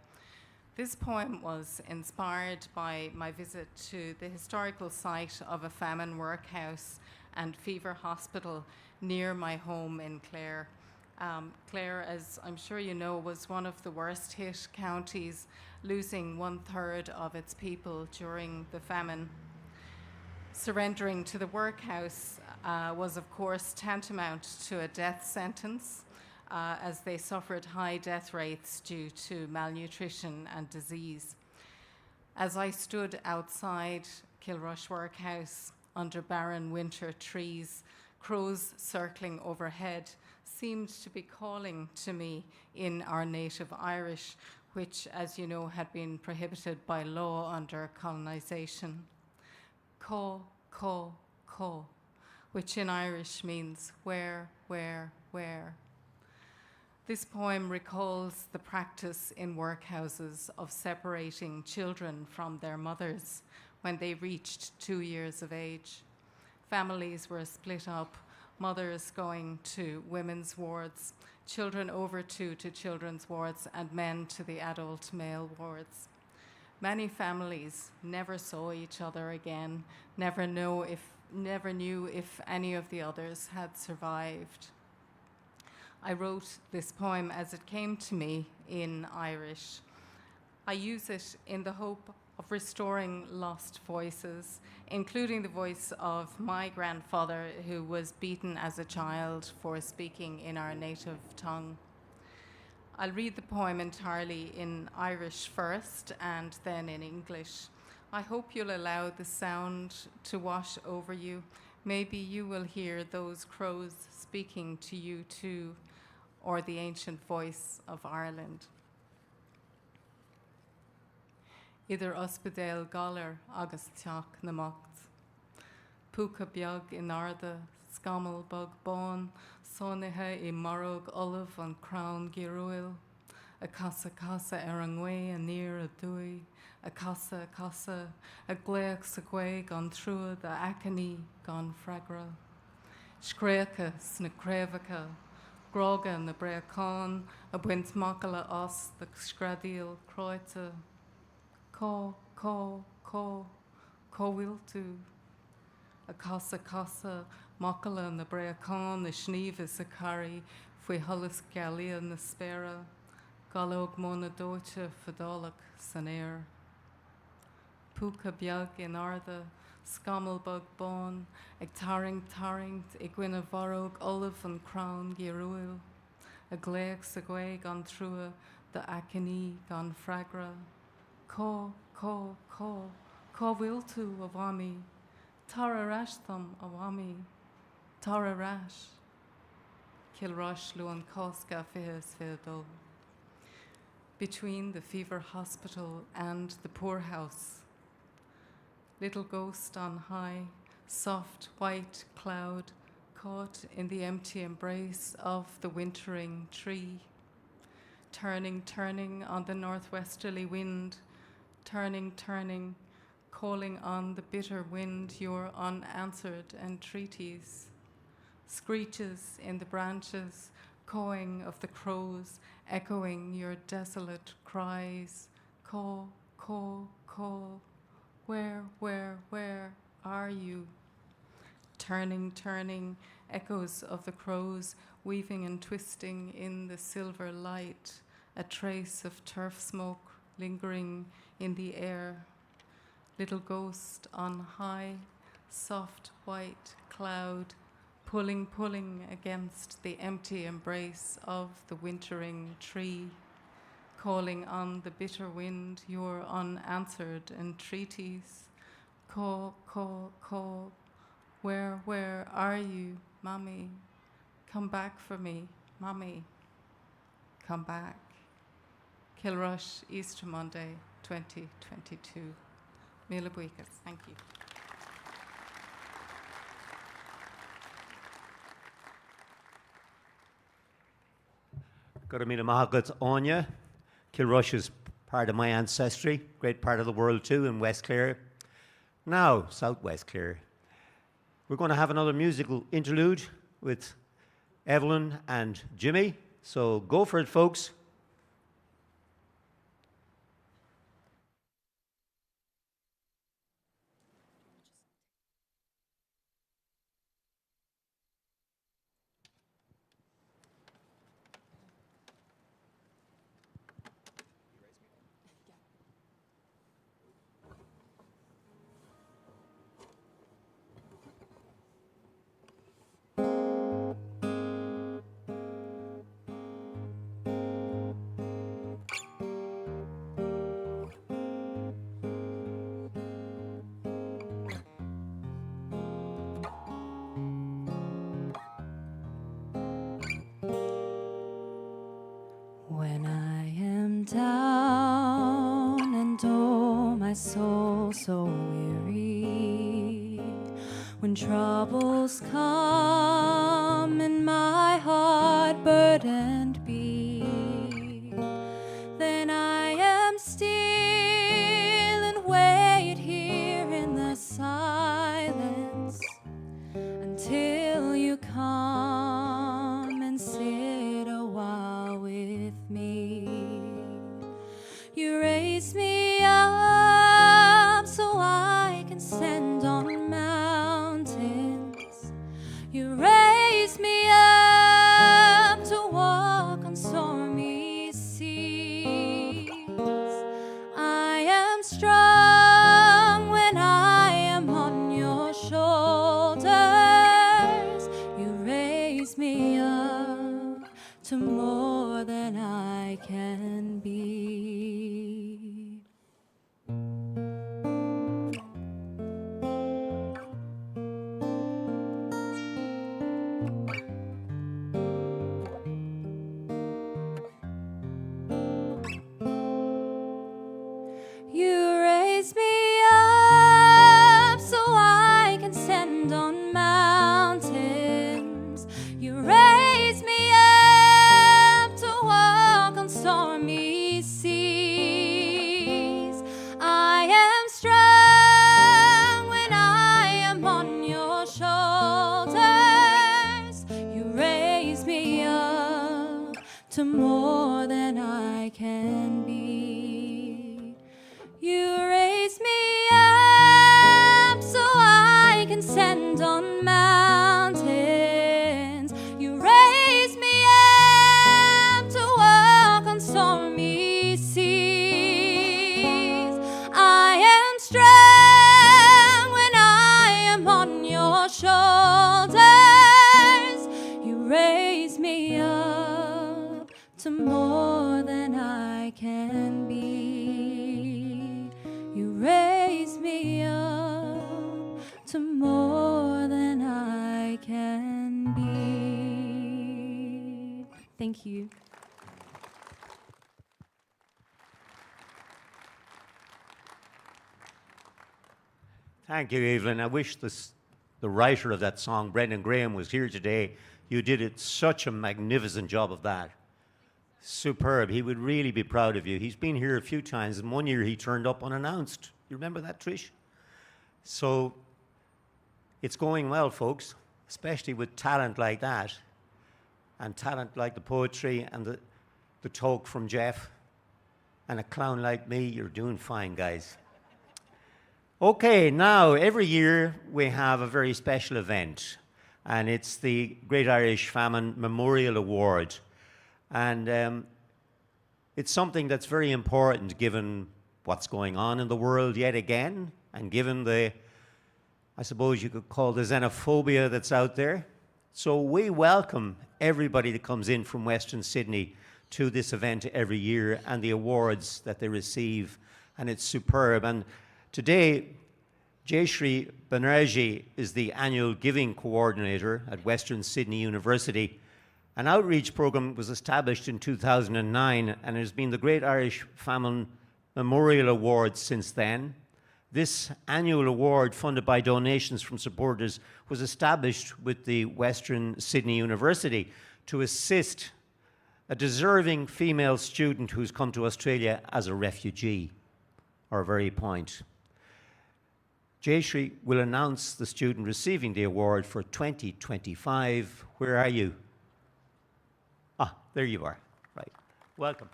This poem was inspired by my visit to the historical site of a famine workhouse and fever hospital near my home in Clare. Clare, as I'm sure you know, was one of the worst hit counties, losing 1/3 of its people during the famine. Surrendering to the workhouse was, of course, tantamount to a death sentence, as they suffered high death rates due to malnutrition and disease. As I stood outside Kilrush Workhouse under barren winter trees, crows circling overhead seemed to be calling to me in our native Irish, which, as you know, had been prohibited by law under colonisation. Caw, caw, caw, which in Irish means where, where, where. This poem recalls the practice in workhouses of separating children from their mothers when they reached 2 years of age. Families were split up, mothers going to women's wards, children over 2 to children's wards, and men to the adult male wards. Many families never saw each other again, never knew if any of the others had survived. I wrote this poem as it came to me in Irish. I use it in the hope of restoring lost voices, including the voice of my grandfather, who was beaten as a child for speaking in our native tongue. I'll read the poem entirely in Irish first and then in English. I hope you'll allow the sound to wash over you. Maybe you will hear those crows speaking to you too, or the ancient voice of Ireland. Idir ospedéal galar agus teach na mocht. Púca beag in arda, scamal bug bán, sonithe I marog olive an crown giruil, a casa ar an ngwe a near a dui, a casa, a gleach sa gwe gan trua the acani gan fragra. Screacha sna crevacha, groga na breacán, a buint macala os the scradial croita. Có wiltu. A casa, macala na breacán, na sníomh a carry, fwy hullis galia na spera, galog mona doite fadalach san air. Púca beag in arda, scamalbug bán, ag taringt, ag gwine varog olive an crown giruil, a gleach sa gwe gan trua, the acani gan fragra. Có wiltu avami, tara rash thum avami, tara rash. Kilrush luan koska fihes fedol. Between the fever hospital and the poorhouse, little ghost on high, soft white cloud caught in the empty embrace of the wintering tree, turning on the northwesterly wind, turning, calling on the bitter wind your unanswered entreaties, screeches in the branches, cawing of the crows, echoing your desolate cries, caw, where are you? Turning, echoes of the crows, weaving and twisting in the silver light, a trace of turf smoke lingering in the air. Little ghost on high, soft white cloud, pulling against the empty embrace of the wintering tree, calling on the bitter wind your unanswered entreaties. Caw, where are you, Mommy? Come back for me, Mommy. Come back. Kilrush, Easter Monday, 2022. Míle buíochas. Thank you. Got to meet a Mahagat Anya. Kilrush is part of my ancestry, great part of the world too, in West Clare. Now, Southwest Clare. We're going to have another musical interlude with Evelyn and Jimmy. So go for it, folks. When I am down and oh, my soul so weary, when troubles come and my heart burdened be, then I am still and wait here in the silence until you come and sit a while with me. You raise me up so I can stand on mountains. You raise me up to walk on stormy seas. I am strong when I am on your shoulders. You raise me up to more than I can be. You raise me up so I can stand on mountains. You raise me up to walk on stormy seas. I am strong when I am on your shoulders. You raise me up to more than I can be. You raise me up so I can stand on mountains. You raise me up to walk on stormy seas. I am strong when I am on your shoulders. You raise me up to more than I can be. You raise me up to more than I can be. Thank you. Thank you, Evelyn. I wish the writer of that song, Brendan Graham, was here today. You did such a magnificent job of that. Superb. He would really be proud of you. He's been here a few times, and one year he turned up unannounced. You remember that, Trish? So it's going well, folks, especially with talent like that, and talent like the poetry and the talk from Jeff, and a clown like me. You're doing fine, guys. Okay, now, every year we have a very special event, and it's the Great Irish Famine Memorial Award. And it's something that's very important given what's going on in the world yet again, and given the, I suppose you could call the xenophobia that's out there. So we welcome everybody that comes in from Western Sydney to this event every year and the awards that they receive, and it's superb. And today, Jayashree Banerjee is the annual giving coordinator at Western Sydney University. An outreach program was established in 2009 and has been the Great Irish Famine Memorial Award since then. This annual award, funded by donations from supporters, was established with the Western Sydney University to assist a deserving female student who's come to Australia as a refugee, our very point. Jayashree will announce the student receiving the award for 2025. Where are you? Ah, there you are. Right. Welcome.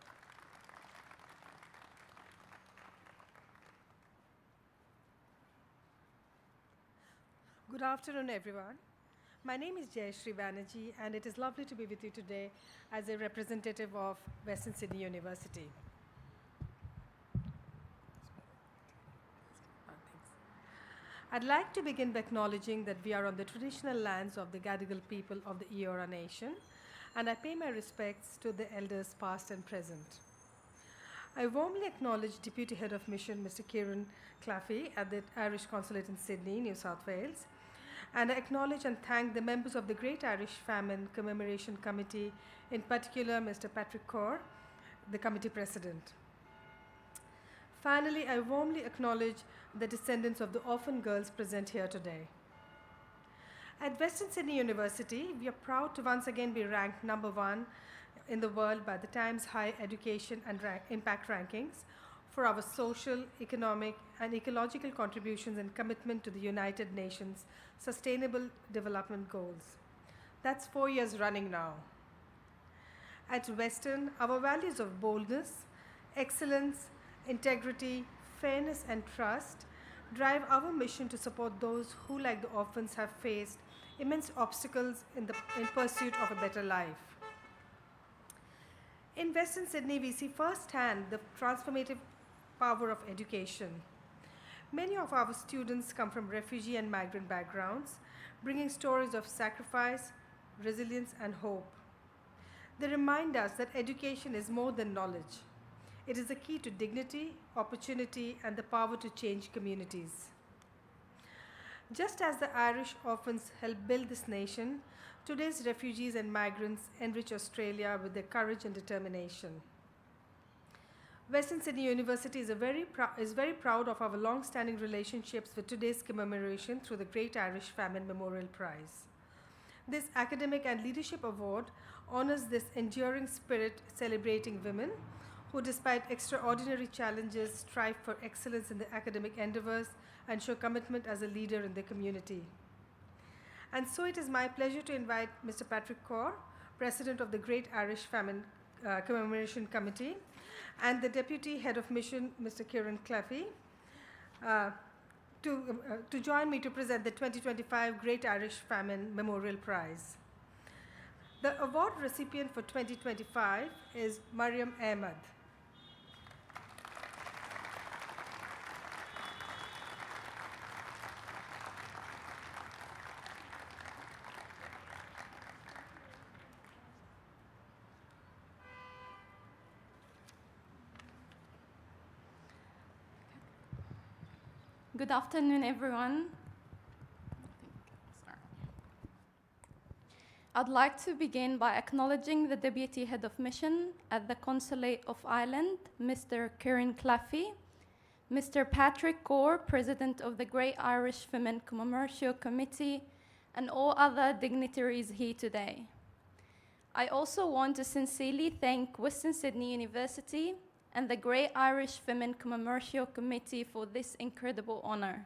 Good afternoon, everyone. My name is Jayashree Banerjee, and it is lovely to be with you today as a representative of Western Sydney University. I'd like to begin by acknowledging that we are on the traditional lands of the Gadigal people of the Eora Nation, and I pay my respects to the elders past and present. I warmly acknowledge Deputy Head of Mission, Mr. Kieran Claffey at the Irish Consulate in Sydney, New South Wales, and I acknowledge and thank the members of the Great Irish Famine Commemoration Committee, in particular Mr. Patrick Corr, the committee president. Finally, I warmly acknowledge the descendants of the orphan girls present here today. At Western Sydney University, we are proud to once again be ranked number 1 in the world by the Times High Education and Impact Rankings for our social, economic, and ecological contributions and commitment to the United Nations Sustainable Development Goals. That's 4 years running now. At Western, our values of boldness, excellence, integrity, fairness, and trust drive our mission to support those who, like the orphans, have faced immense obstacles in pursuit of a better life. In Western Sydney, we see firsthand the transformative power of education. Many of our students come from refugee and migrant backgrounds, bringing stories of sacrifice, resilience, and hope. They remind us that education is more than knowledge. It is the key to dignity, opportunity, and the power to change communities. Just as the Irish orphans helped build this nation, today's refugees and migrants enrich Australia with their courage and determination. Western Sydney University is very proud of our long-standing relationships with today's commemoration through the Great Irish Famine Memorial Prize. This academic and leadership award honors this enduring spirit celebrating women who, despite extraordinary challenges, strive for excellence in their academic endeavors and show commitment as a leader in their community. And so it is my pleasure to invite Mr. Patrick Corr, President of the Great Irish Famine Commemoration Committee, and the Deputy Head of Mission, Mr. Kieran Claffey, to join me to present the 2025 Great Irish Famine Memorial Prize. The award recipient for 2025 is Mariam Ahmed. Good afternoon, everyone. I'd like to begin by acknowledging the Deputy Head of Mission at the Consulate of Ireland, Mr. Kieran Claffey, Mr. Patrick Corr, President of the Great Irish Famine Memorial Committee, and all other dignitaries here today. I also want to sincerely thank Western Sydney University and the Great Irish Famine Memorial Committee for this incredible honor.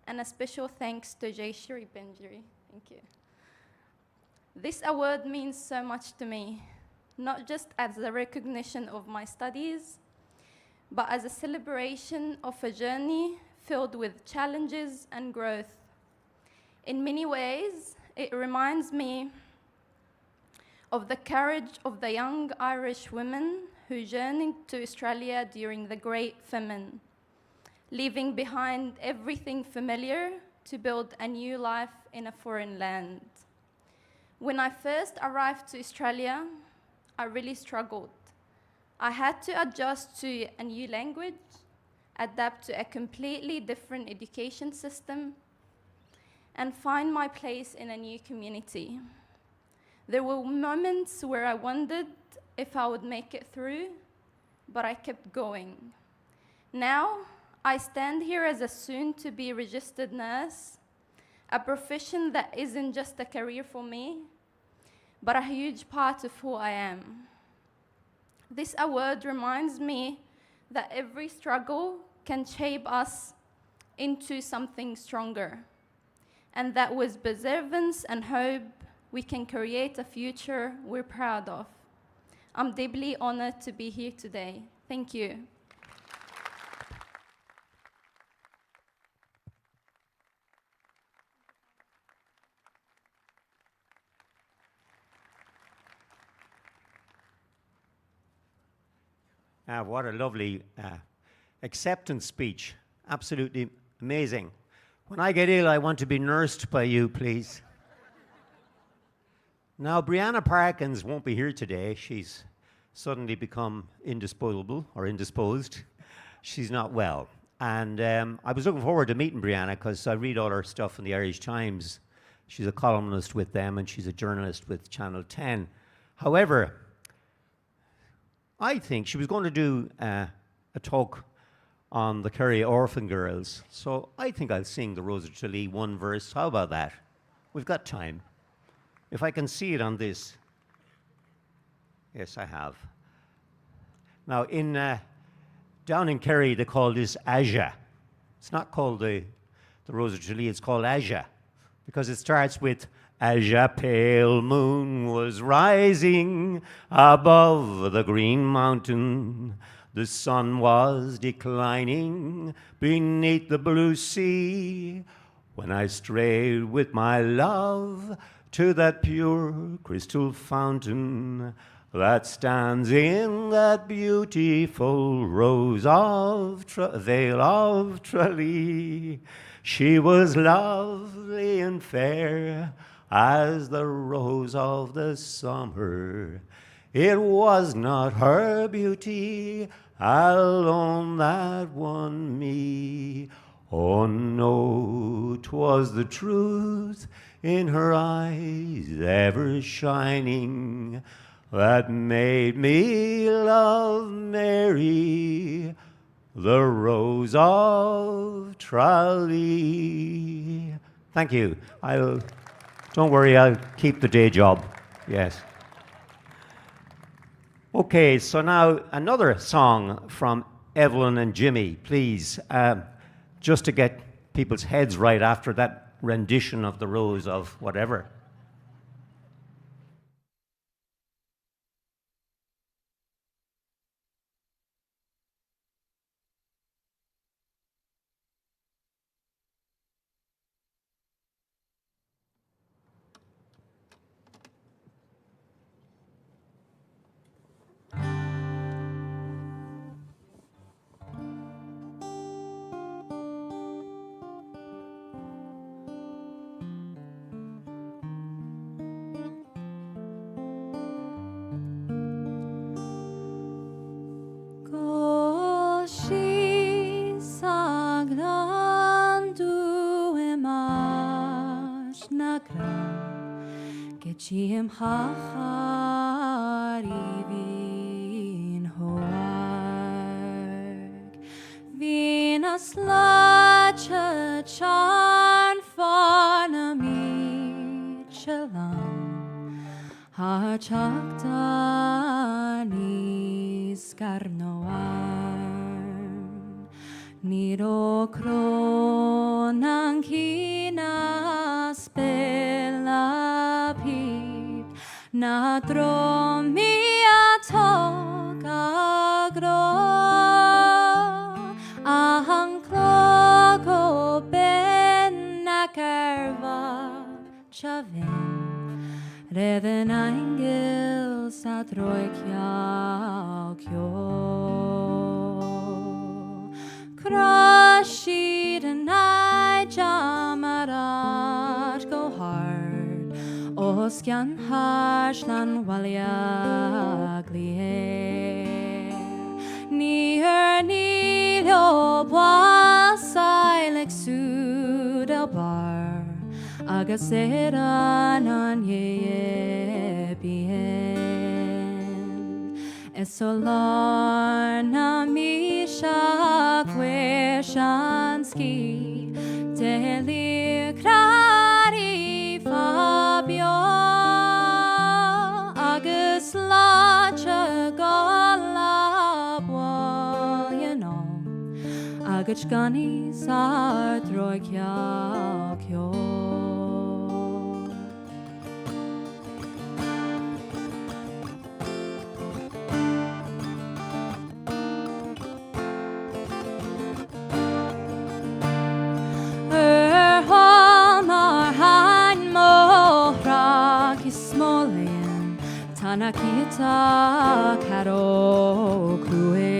And a special thanks to Jayashree Banerjee. Thank you. This award means so much to me, not just as a recognition of my studies, but as a celebration of a journey filled with challenges and growth. In many ways, it reminds me of the courage of the young Irish women who journeyed to Australia during the Great Famine, leaving behind everything familiar to build a new life in a foreign land. When I first arrived to Australia, I really struggled. I had to adjust to a new language, adapt to a completely different education system, and find my place in a new community. There were moments where I wondered if I would make it through, but I kept going. Now, I stand here as a soon-to-be registered nurse, a profession that isn't just a career for me, but a huge part of who I am. This award reminds me that every struggle can shape us into something stronger, and that with perseverance and hope, we can create a future we're proud of. I'm deeply honored to be here today. Thank you. What a lovely acceptance speech. Absolutely amazing. When I get ill, I want to be nursed by you, please. Now, Brianna Parkins won't be here today. She's suddenly become indisposable or indisposed. She's not well. And I was looking forward to meeting Brianna because I read all her stuff in the Irish Times. She's a columnist with them and she's a journalist with Channel 10. However, I think she was going to do a talk on the Kerry orphan girls. So I think I'll sing the Rose of Tralee one verse. How about that? We've got time. If I can see it on this. Yes, I have. Now, down in Kerry, they call this Aja. It's not called the Rose of Tralee, it's called Aja, because it starts with Aja, pale moon was rising above the green mountain. The sun was declining beneath the blue sea. When I strayed with my love to that pure crystal fountain that stands in that beautiful rose of vale of Tralee. She was lovely and fair as the rose of the summer. It was not her beauty alone that won me. Oh no, 'twas the truth in her eyes ever shining that made me love Mary, the Rose of Tralee. Thank you. Don't worry, I'll keep the day job. Yes. Okay, so now another song from Evelyn and Jimmy, please, just to get people's heads right after that rendition of the Rose of whatever. Chim vin hoarg vin a slacha charn fana mi chalam har chaktani skarnoar niro kronang kina spela pip na dromi atok agro ahang klogo ben nakarva chavin reden angel sa troikya kyo Krashid and I jamarat go hard Oskyan hashlan walya glier Near nilo boasailek sudel bar Agasera nan ye bien Esolar na misha kweshanski Delir krari fabio Agus lacha gol Agach gani sar droi kya kyo. Tanakita karo kue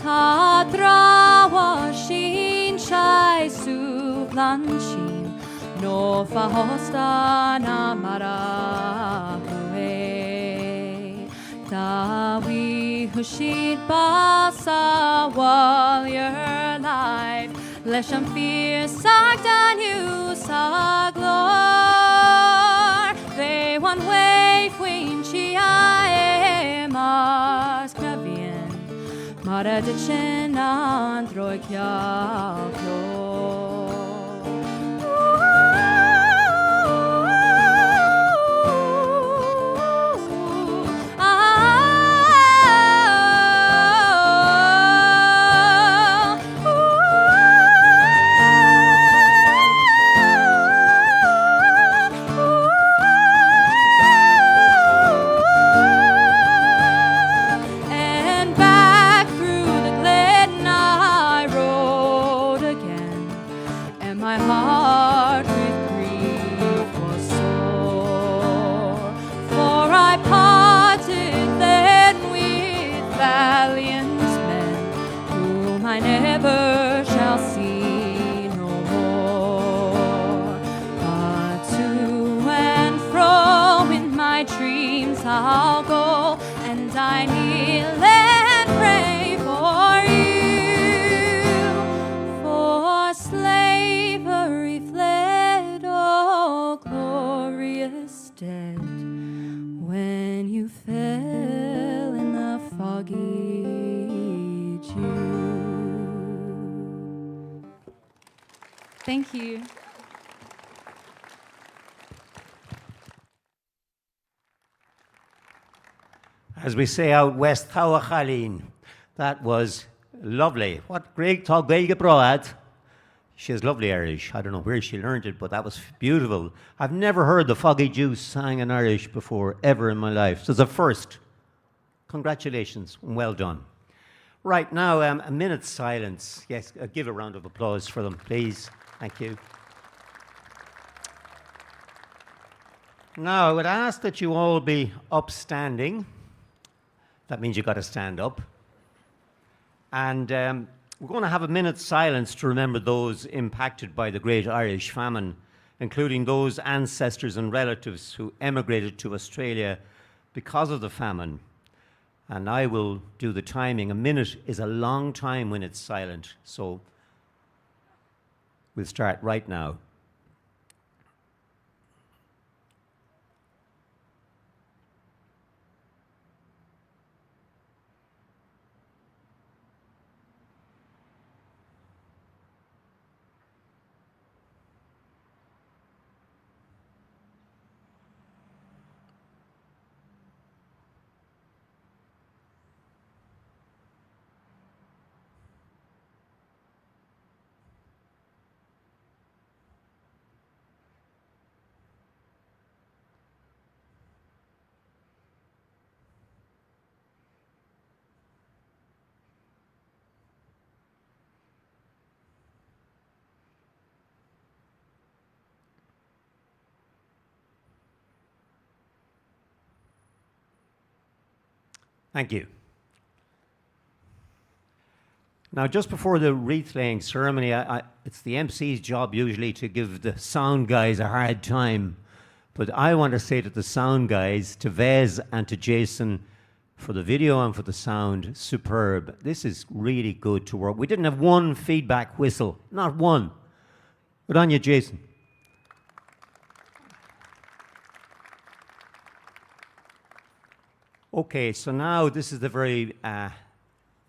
Tadrawa shin shai suvlanshin No fahosta namara kue Dawi hushid basa while your life Lesham fear sagdan you saglor They one way queen chia mars kavien Mara de chen androi kya I'll go and I kneel and pray for you. For slavery fled, oh glorious dead, when you fell in the foggy dew. Thank you. As we say out west, Tawachalin. That was lovely. What great talk Broad. She has lovely Irish. I don't know where she learned it, but that was beautiful. I've never heard the Foggy Juice sang in Irish before, ever in my life. So it's a first. Congratulations, and well done. Right, now a minute's silence. Yes, give a round of applause for them, please. Thank you. Now, I would ask that you all be upstanding. That means you've got to stand up. And we're going to have a minute's silence to remember those impacted by the Great Irish Famine, including those ancestors and relatives who emigrated to Australia because of the famine. And I will do the timing. A minute is a long time when it's silent, so we'll start right now. Thank you. Now, just before the wreath-laying ceremony, it's the MC's job usually to give the sound guys a hard time. But I want to say to the sound guys, to Vez and to Jason, for the video and for the sound, superb. This is really good to work. We didn't have one feedback whistle, not one. Good on you, Jason. Okay, so now this is the very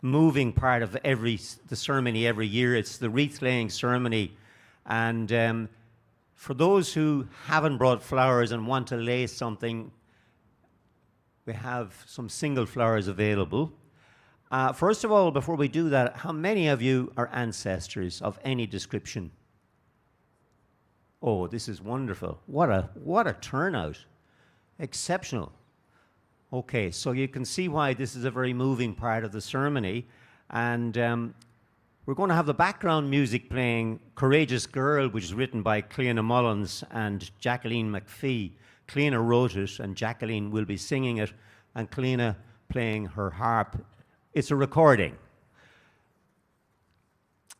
moving part of the ceremony every year. It's the wreath-laying ceremony. And for those who haven't brought flowers and want to lay something, we have some single flowers available. First of all, before we do that, how many of you are ancestors of any description? Oh, this is wonderful. What a turnout. Exceptional. Okay, so you can see why this is a very moving part of the ceremony. And we're going to have the background music playing Courageous Girl, which is written by Cleena Mullins and Jacqueline McPhee. Cleena wrote it, and Jacqueline will be singing it, and Cleena playing her harp. It's a recording.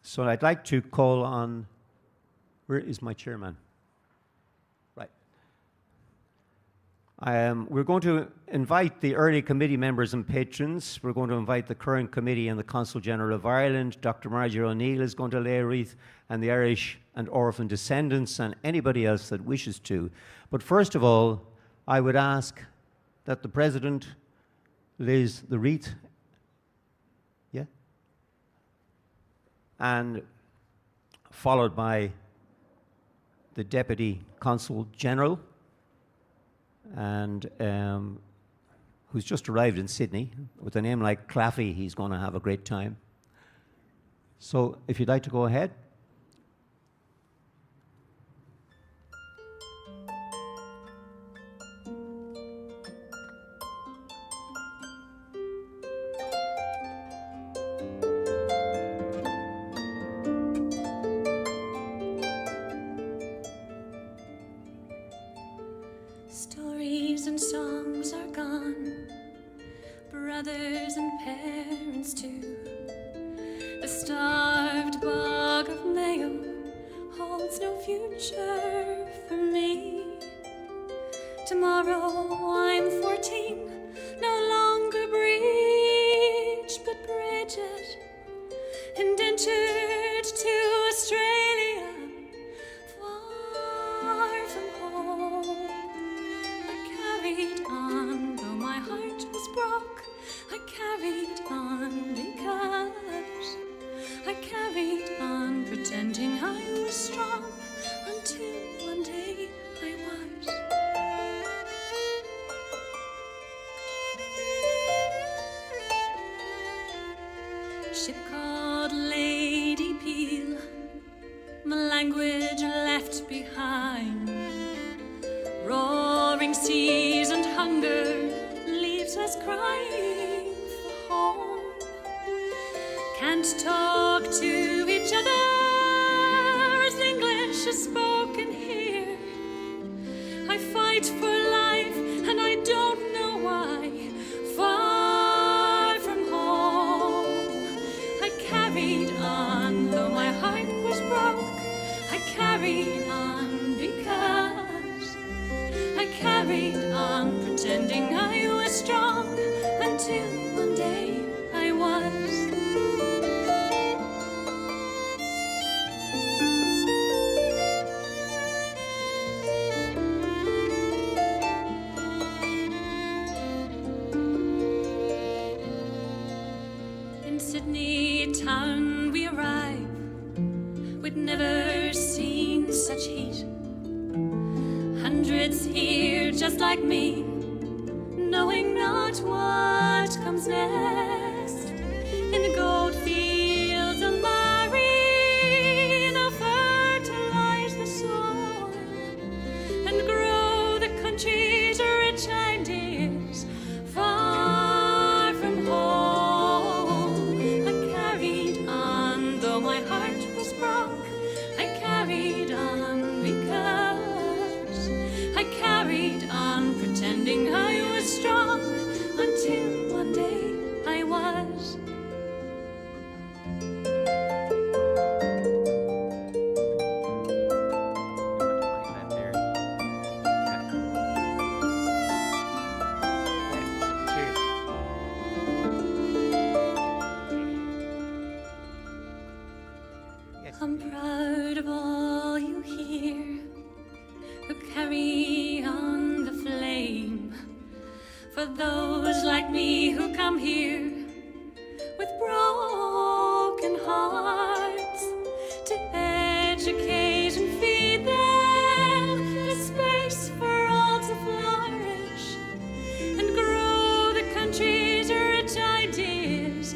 So I'd like to call on, where is my chairman? Right. We're going to invite the early committee members and patrons. We're going to invite the current committee and the Consul General of Ireland. Dr. Marjorie O'Neill is going to lay a wreath, and the Irish and orphan descendants, and anybody else that wishes to. But first of all, I would ask that the President lays the wreath. Yeah? And followed by the Deputy Consul General, and who's just arrived in Sydney. With a name like Claffey, he's going to have a great time. So if you'd like to go ahead. Stories and songs are gone, brothers and parents too. The starved bog of Mayo holds no future for me. Tomorrow I'm 14, no longer breech but Bridget, indentured to Australia, far from home. I carried on, though my heart was broke. I carried on because I carried on, pretending I was strong, until one day I was. Ship called Lady Peel, my language left behind. Roaring seas and hunger leaves us crying for home. Can't talk to each other as English is spoken here. I fight for life and I don't know why. Far from home, I carried on, though my heart was broke. I carried on because I carried on, pretending I was strong, until one day I was. In Sydney town we arrive. We'd never seen such heat. Hundreds here just like me, knowing not what comes next. In the gold fields of Mary, now fertilize the soil and grow the country's rich ideas. Far from home, I carried on, though my heart was broke. I carried on because I carried on, pretending I was strong, until one day I was. I'm proud of all you hear who carry on the flame. For those like me who come here with broken hearts, to educate and feed them the space for all to flourish and grow the country's rich ideas.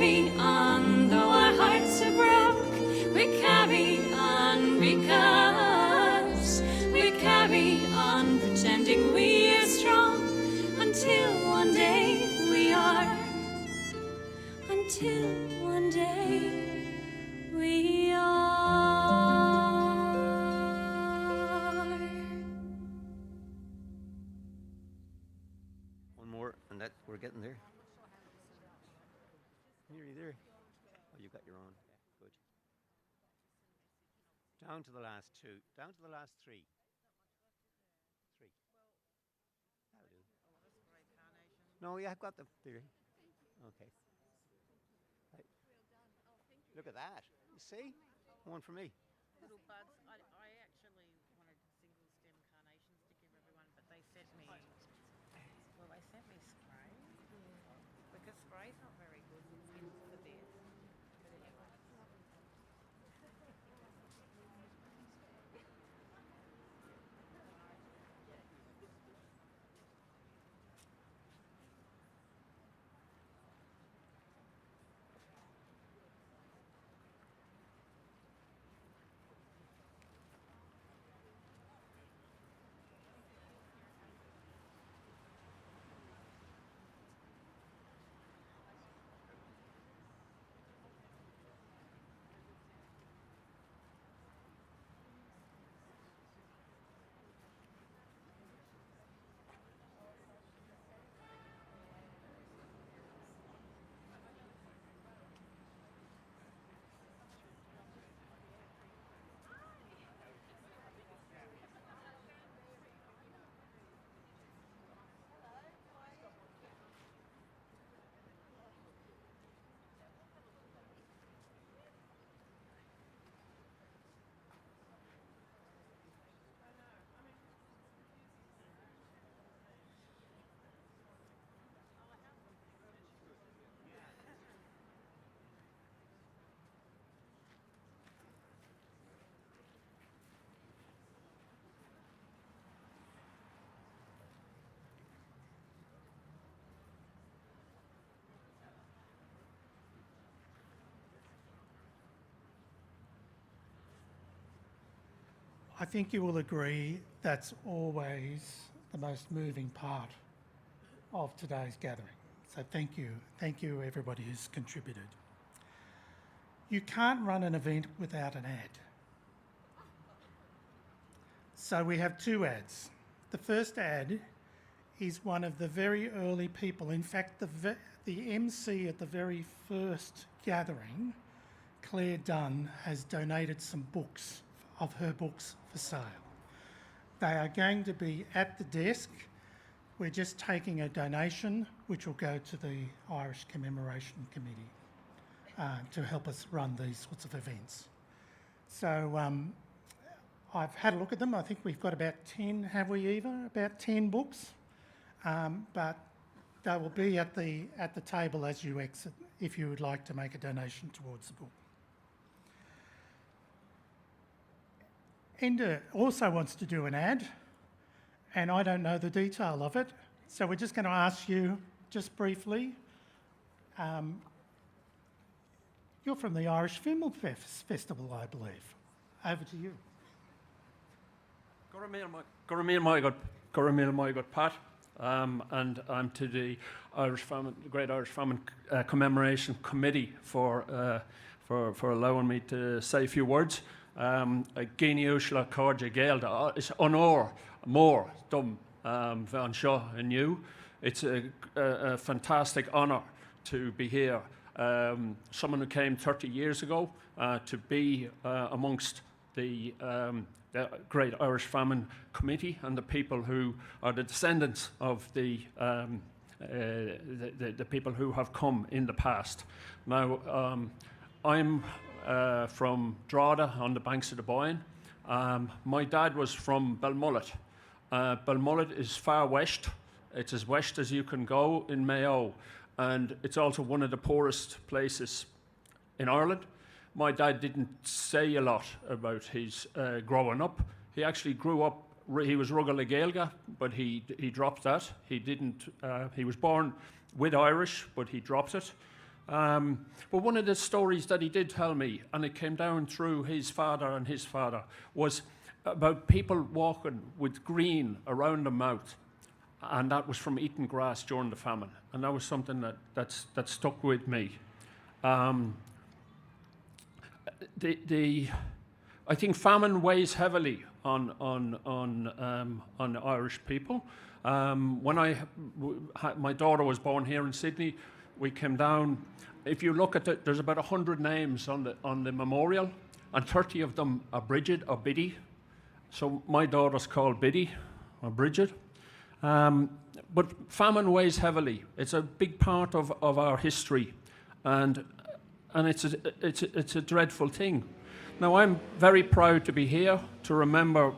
carry on, though our hearts are broke. We carry on because we carry on, pretending we are strong, until one day we are. Until one day we are. One more, and that we're getting there. Nearly there. Oh, you've got your own. Yeah, good. Down to the last two. Down to the last three. Three. That'll do. No, yeah, I've got them there. Okay. Right. Look at that. You see? One for me. Little buds. I actually wanted single stem carnations to give everyone, but they sent me. Well, they sent me spray. Because spray's not very good for this. But anyway. I think you will agree that's always the most moving part of today's gathering. So thank you. Thank you everybody who's contributed. You can't run an event without an ad. So we have two ads. The first ad is one of the very early people. In fact, the MC at the very first gathering, Claire Dunn, has donated some books of her books for sale. They are going to be at the desk. We're just taking a donation which will go to the Irish Commemoration Committee to help us run these sorts of events. So I've had a look at them. I think we've got about 10, have we, Eva? About 10 books. But they will be at the table as you exit if you would like to make a donation towards the book. Enda also wants to do an ad, and I don't know the detail of it, so we're just going to ask you, just briefly, you're from the Irish Film Festival, I believe. Over to you. Pat, and I'm to the Great Irish Famine Commemoration Committee for allowing me to say a few words. Géniúsla cóide géalda. It's honor more dum van seo and you. It's a fantastic honour to be here. Someone who came 30 years ago to be amongst the Great Irish Famine Committee and the people who are the descendants of the people who have come in the past. Now, I'm from Drogheda on the banks of the Boyne. My dad was from Belmullet. Belmullet is far west. It's as west as you can go in Mayo, and it's also one of the poorest places in Ireland. My dad didn't say a lot about his growing up. He actually grew up, he was Rugal Gaelga, but he dropped that. He didn't, he was born with Irish, but he dropped it. But one of the stories that he did tell me, and it came down through his father and his father, was about people walking with green around the mouth, and that was from eating grass during the famine, and that was something that stuck with me. I think famine weighs heavily on Irish people. When my daughter was born here in Sydney, we came down. If you look at it, there's about 100 names on the memorial, and 30 of them are Bridget or Biddy. So my daughter's called Biddy or Bridget. But famine weighs heavily. It's a big part of our history, and it's a dreadful thing. Now, I'm very proud to be here to remember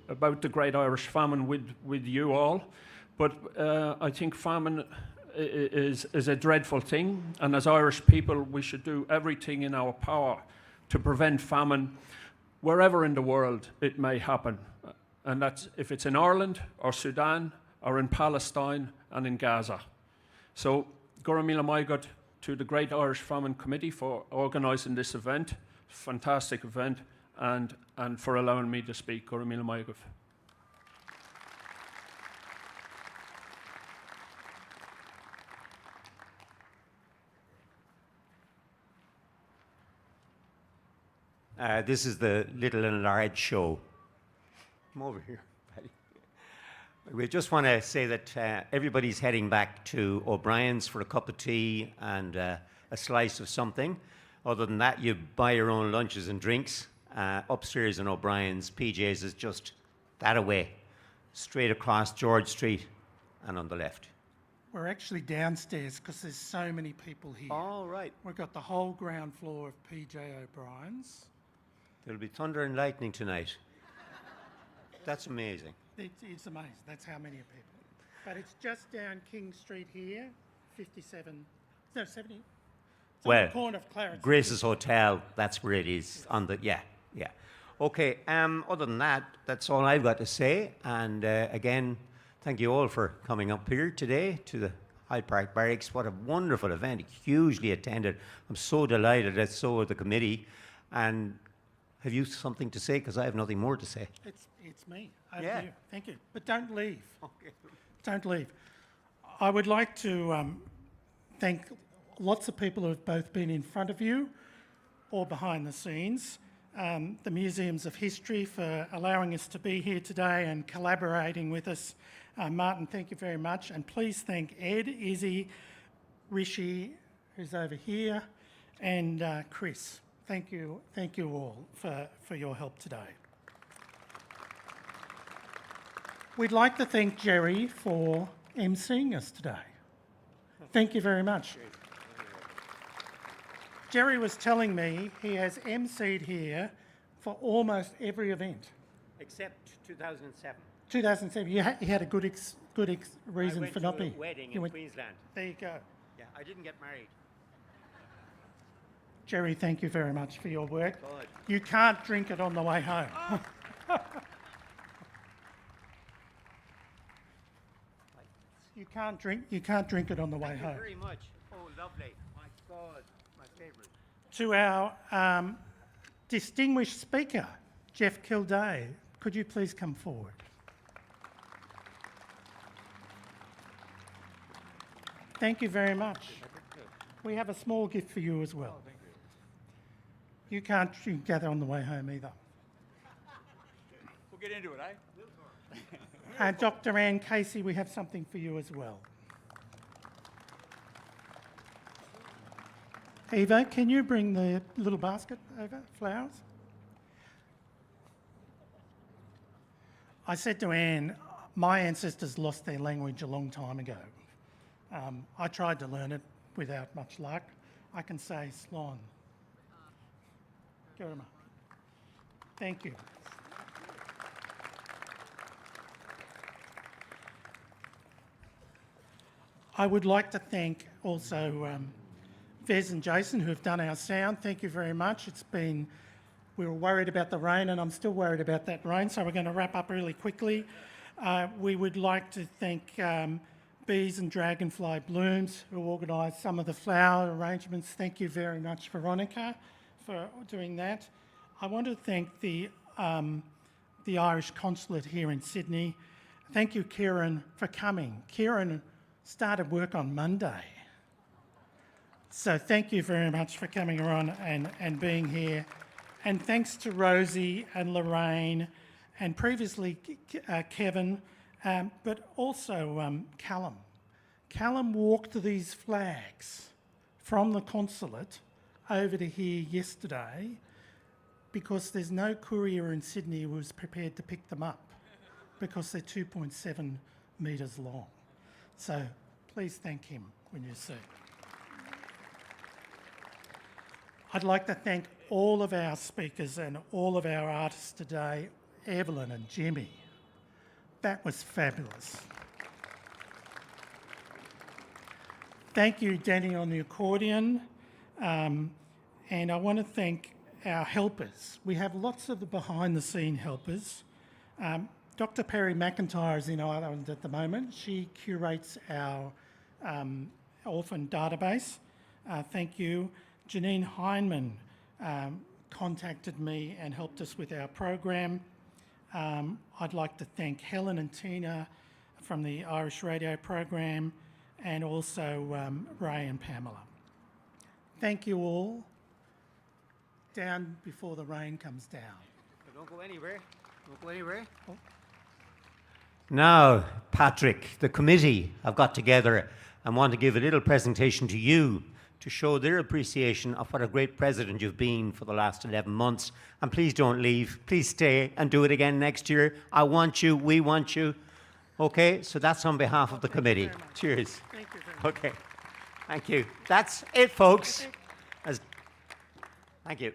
about the Great Irish Famine with you all, but I think famine is a dreadful thing, and as Irish people, we should do everything in our power to prevent famine wherever in the world it may happen, and that's if it's in Ireland or Sudan or in Palestine and in Gaza. So, Gora Míle Maigad to the Great Irish Famine Committee for organising this event, fantastic event, and for allowing me to speak. Gora Míle Maigad. This is the Little and Large show. Come over here, Paddy. We just want to say that everybody's heading back to O'Brien's for a cup of tea and a slice of something. Other than that, you buy your own lunches and drinks. Upstairs in O'Brien's, PJ's is just that away, straight across George Street and on the left. We're actually downstairs because there's so many people here. All right. We've got the whole ground floor of PJ O'Brien's. There'll be thunder and lightning tonight. That's amazing. It's amazing. That's how many people. But it's just down King Street here, 57, no, 70. It's Well, on the corner of Clarence. Grace's Hotel, that's where it is. On the yeah. Okay, other than that, that's all I've got to say. And again, thank you all for coming up here today to the Hyde Park Barracks. What a wonderful event, hugely attended. I'm so delighted that so are the committee. And have you something to say? Because I have nothing more to say. It's me. Over Yeah. to you. Thank you. But don't leave. Okay. Don't leave. I would like to thank lots of people who have both been in front of you or behind the scenes. The Museums of History for allowing us to be here today and collaborating with us. Martin, thank you very much. And please thank Ed, Izzy, Rishi, who's over here, and Chris. Thank you all for your help today. We'd like to thank Jerry for emceeing us today. Thank you very much. Jerry was telling me he has emceed here for almost every event. Except 2007. 2007, he had a good reason for not being. I went to a wedding You in went- Queensland. There you go. Yeah, I didn't get married. Jerry, thank you very much for your work. Good. You can't drink it on the way home. You can't drink it on the way Thank you home. very much. Oh, lovely. My God, my favourite. To our distinguished speaker, Jeff Kildare, could you please come forward? Thank you very much. We have a small gift for you as well. Thank you. You can't gather on the way home either. We'll get into it, eh? Dr. Anne Casey, we have something for you as well. Eva, can you bring the little basket over, flowers? I said to Anne, my ancestors lost their language a long time ago. I tried to learn it without much luck. I can say slán. Kia ora. Thank you. I would like to thank also Vez and Jason who have done our sound. Thank you very much. We were worried about the rain and I'm still worried about that rain, so we're going to wrap up really quickly. We would like to thank Bees and Dragonfly Blooms, who organised some of the flower arrangements. Thank you very much, Veronica, for doing that. I want to thank the Irish Consulate here in Sydney. Thank you, Kieran, for coming. Kieran started work on Monday. So thank you very much for coming around and being here. And thanks to Rosie and Lorraine and previously Kevin, but also Callum. Callum walked these flags from the consulate over to here yesterday because there's no courier in Sydney who was prepared to pick them up because they're 2.7 metres long. So please thank him when you see. I'd like to thank all of our speakers and all of our artists today, Evelyn and Jimmy. That was fabulous. Thank you, Danny, on the accordion. And I want to thank our helpers. We have lots of the behind-the-scene helpers. Dr. Perry McIntyre is in Ireland at the moment. She curates our orphan database. Thank you. Janine Heinemann contacted me and helped us with our program. I'd like to thank Helen and Tina from the Irish radio program and also Ray and Pamela. Thank you all. Down before the rain comes down. Don't go anywhere. Don't go anywhere. Oh. Now, Patrick, the committee have got together and want to give a little presentation to you to show their appreciation of what a great president you've been for the last 11 months. And please don't leave. Please stay and do it again next year. I want you. We want you. Okay, so that's on behalf of the committee. Cheers. Thank you very much. Okay, thank you. That's it, folks. Thank you.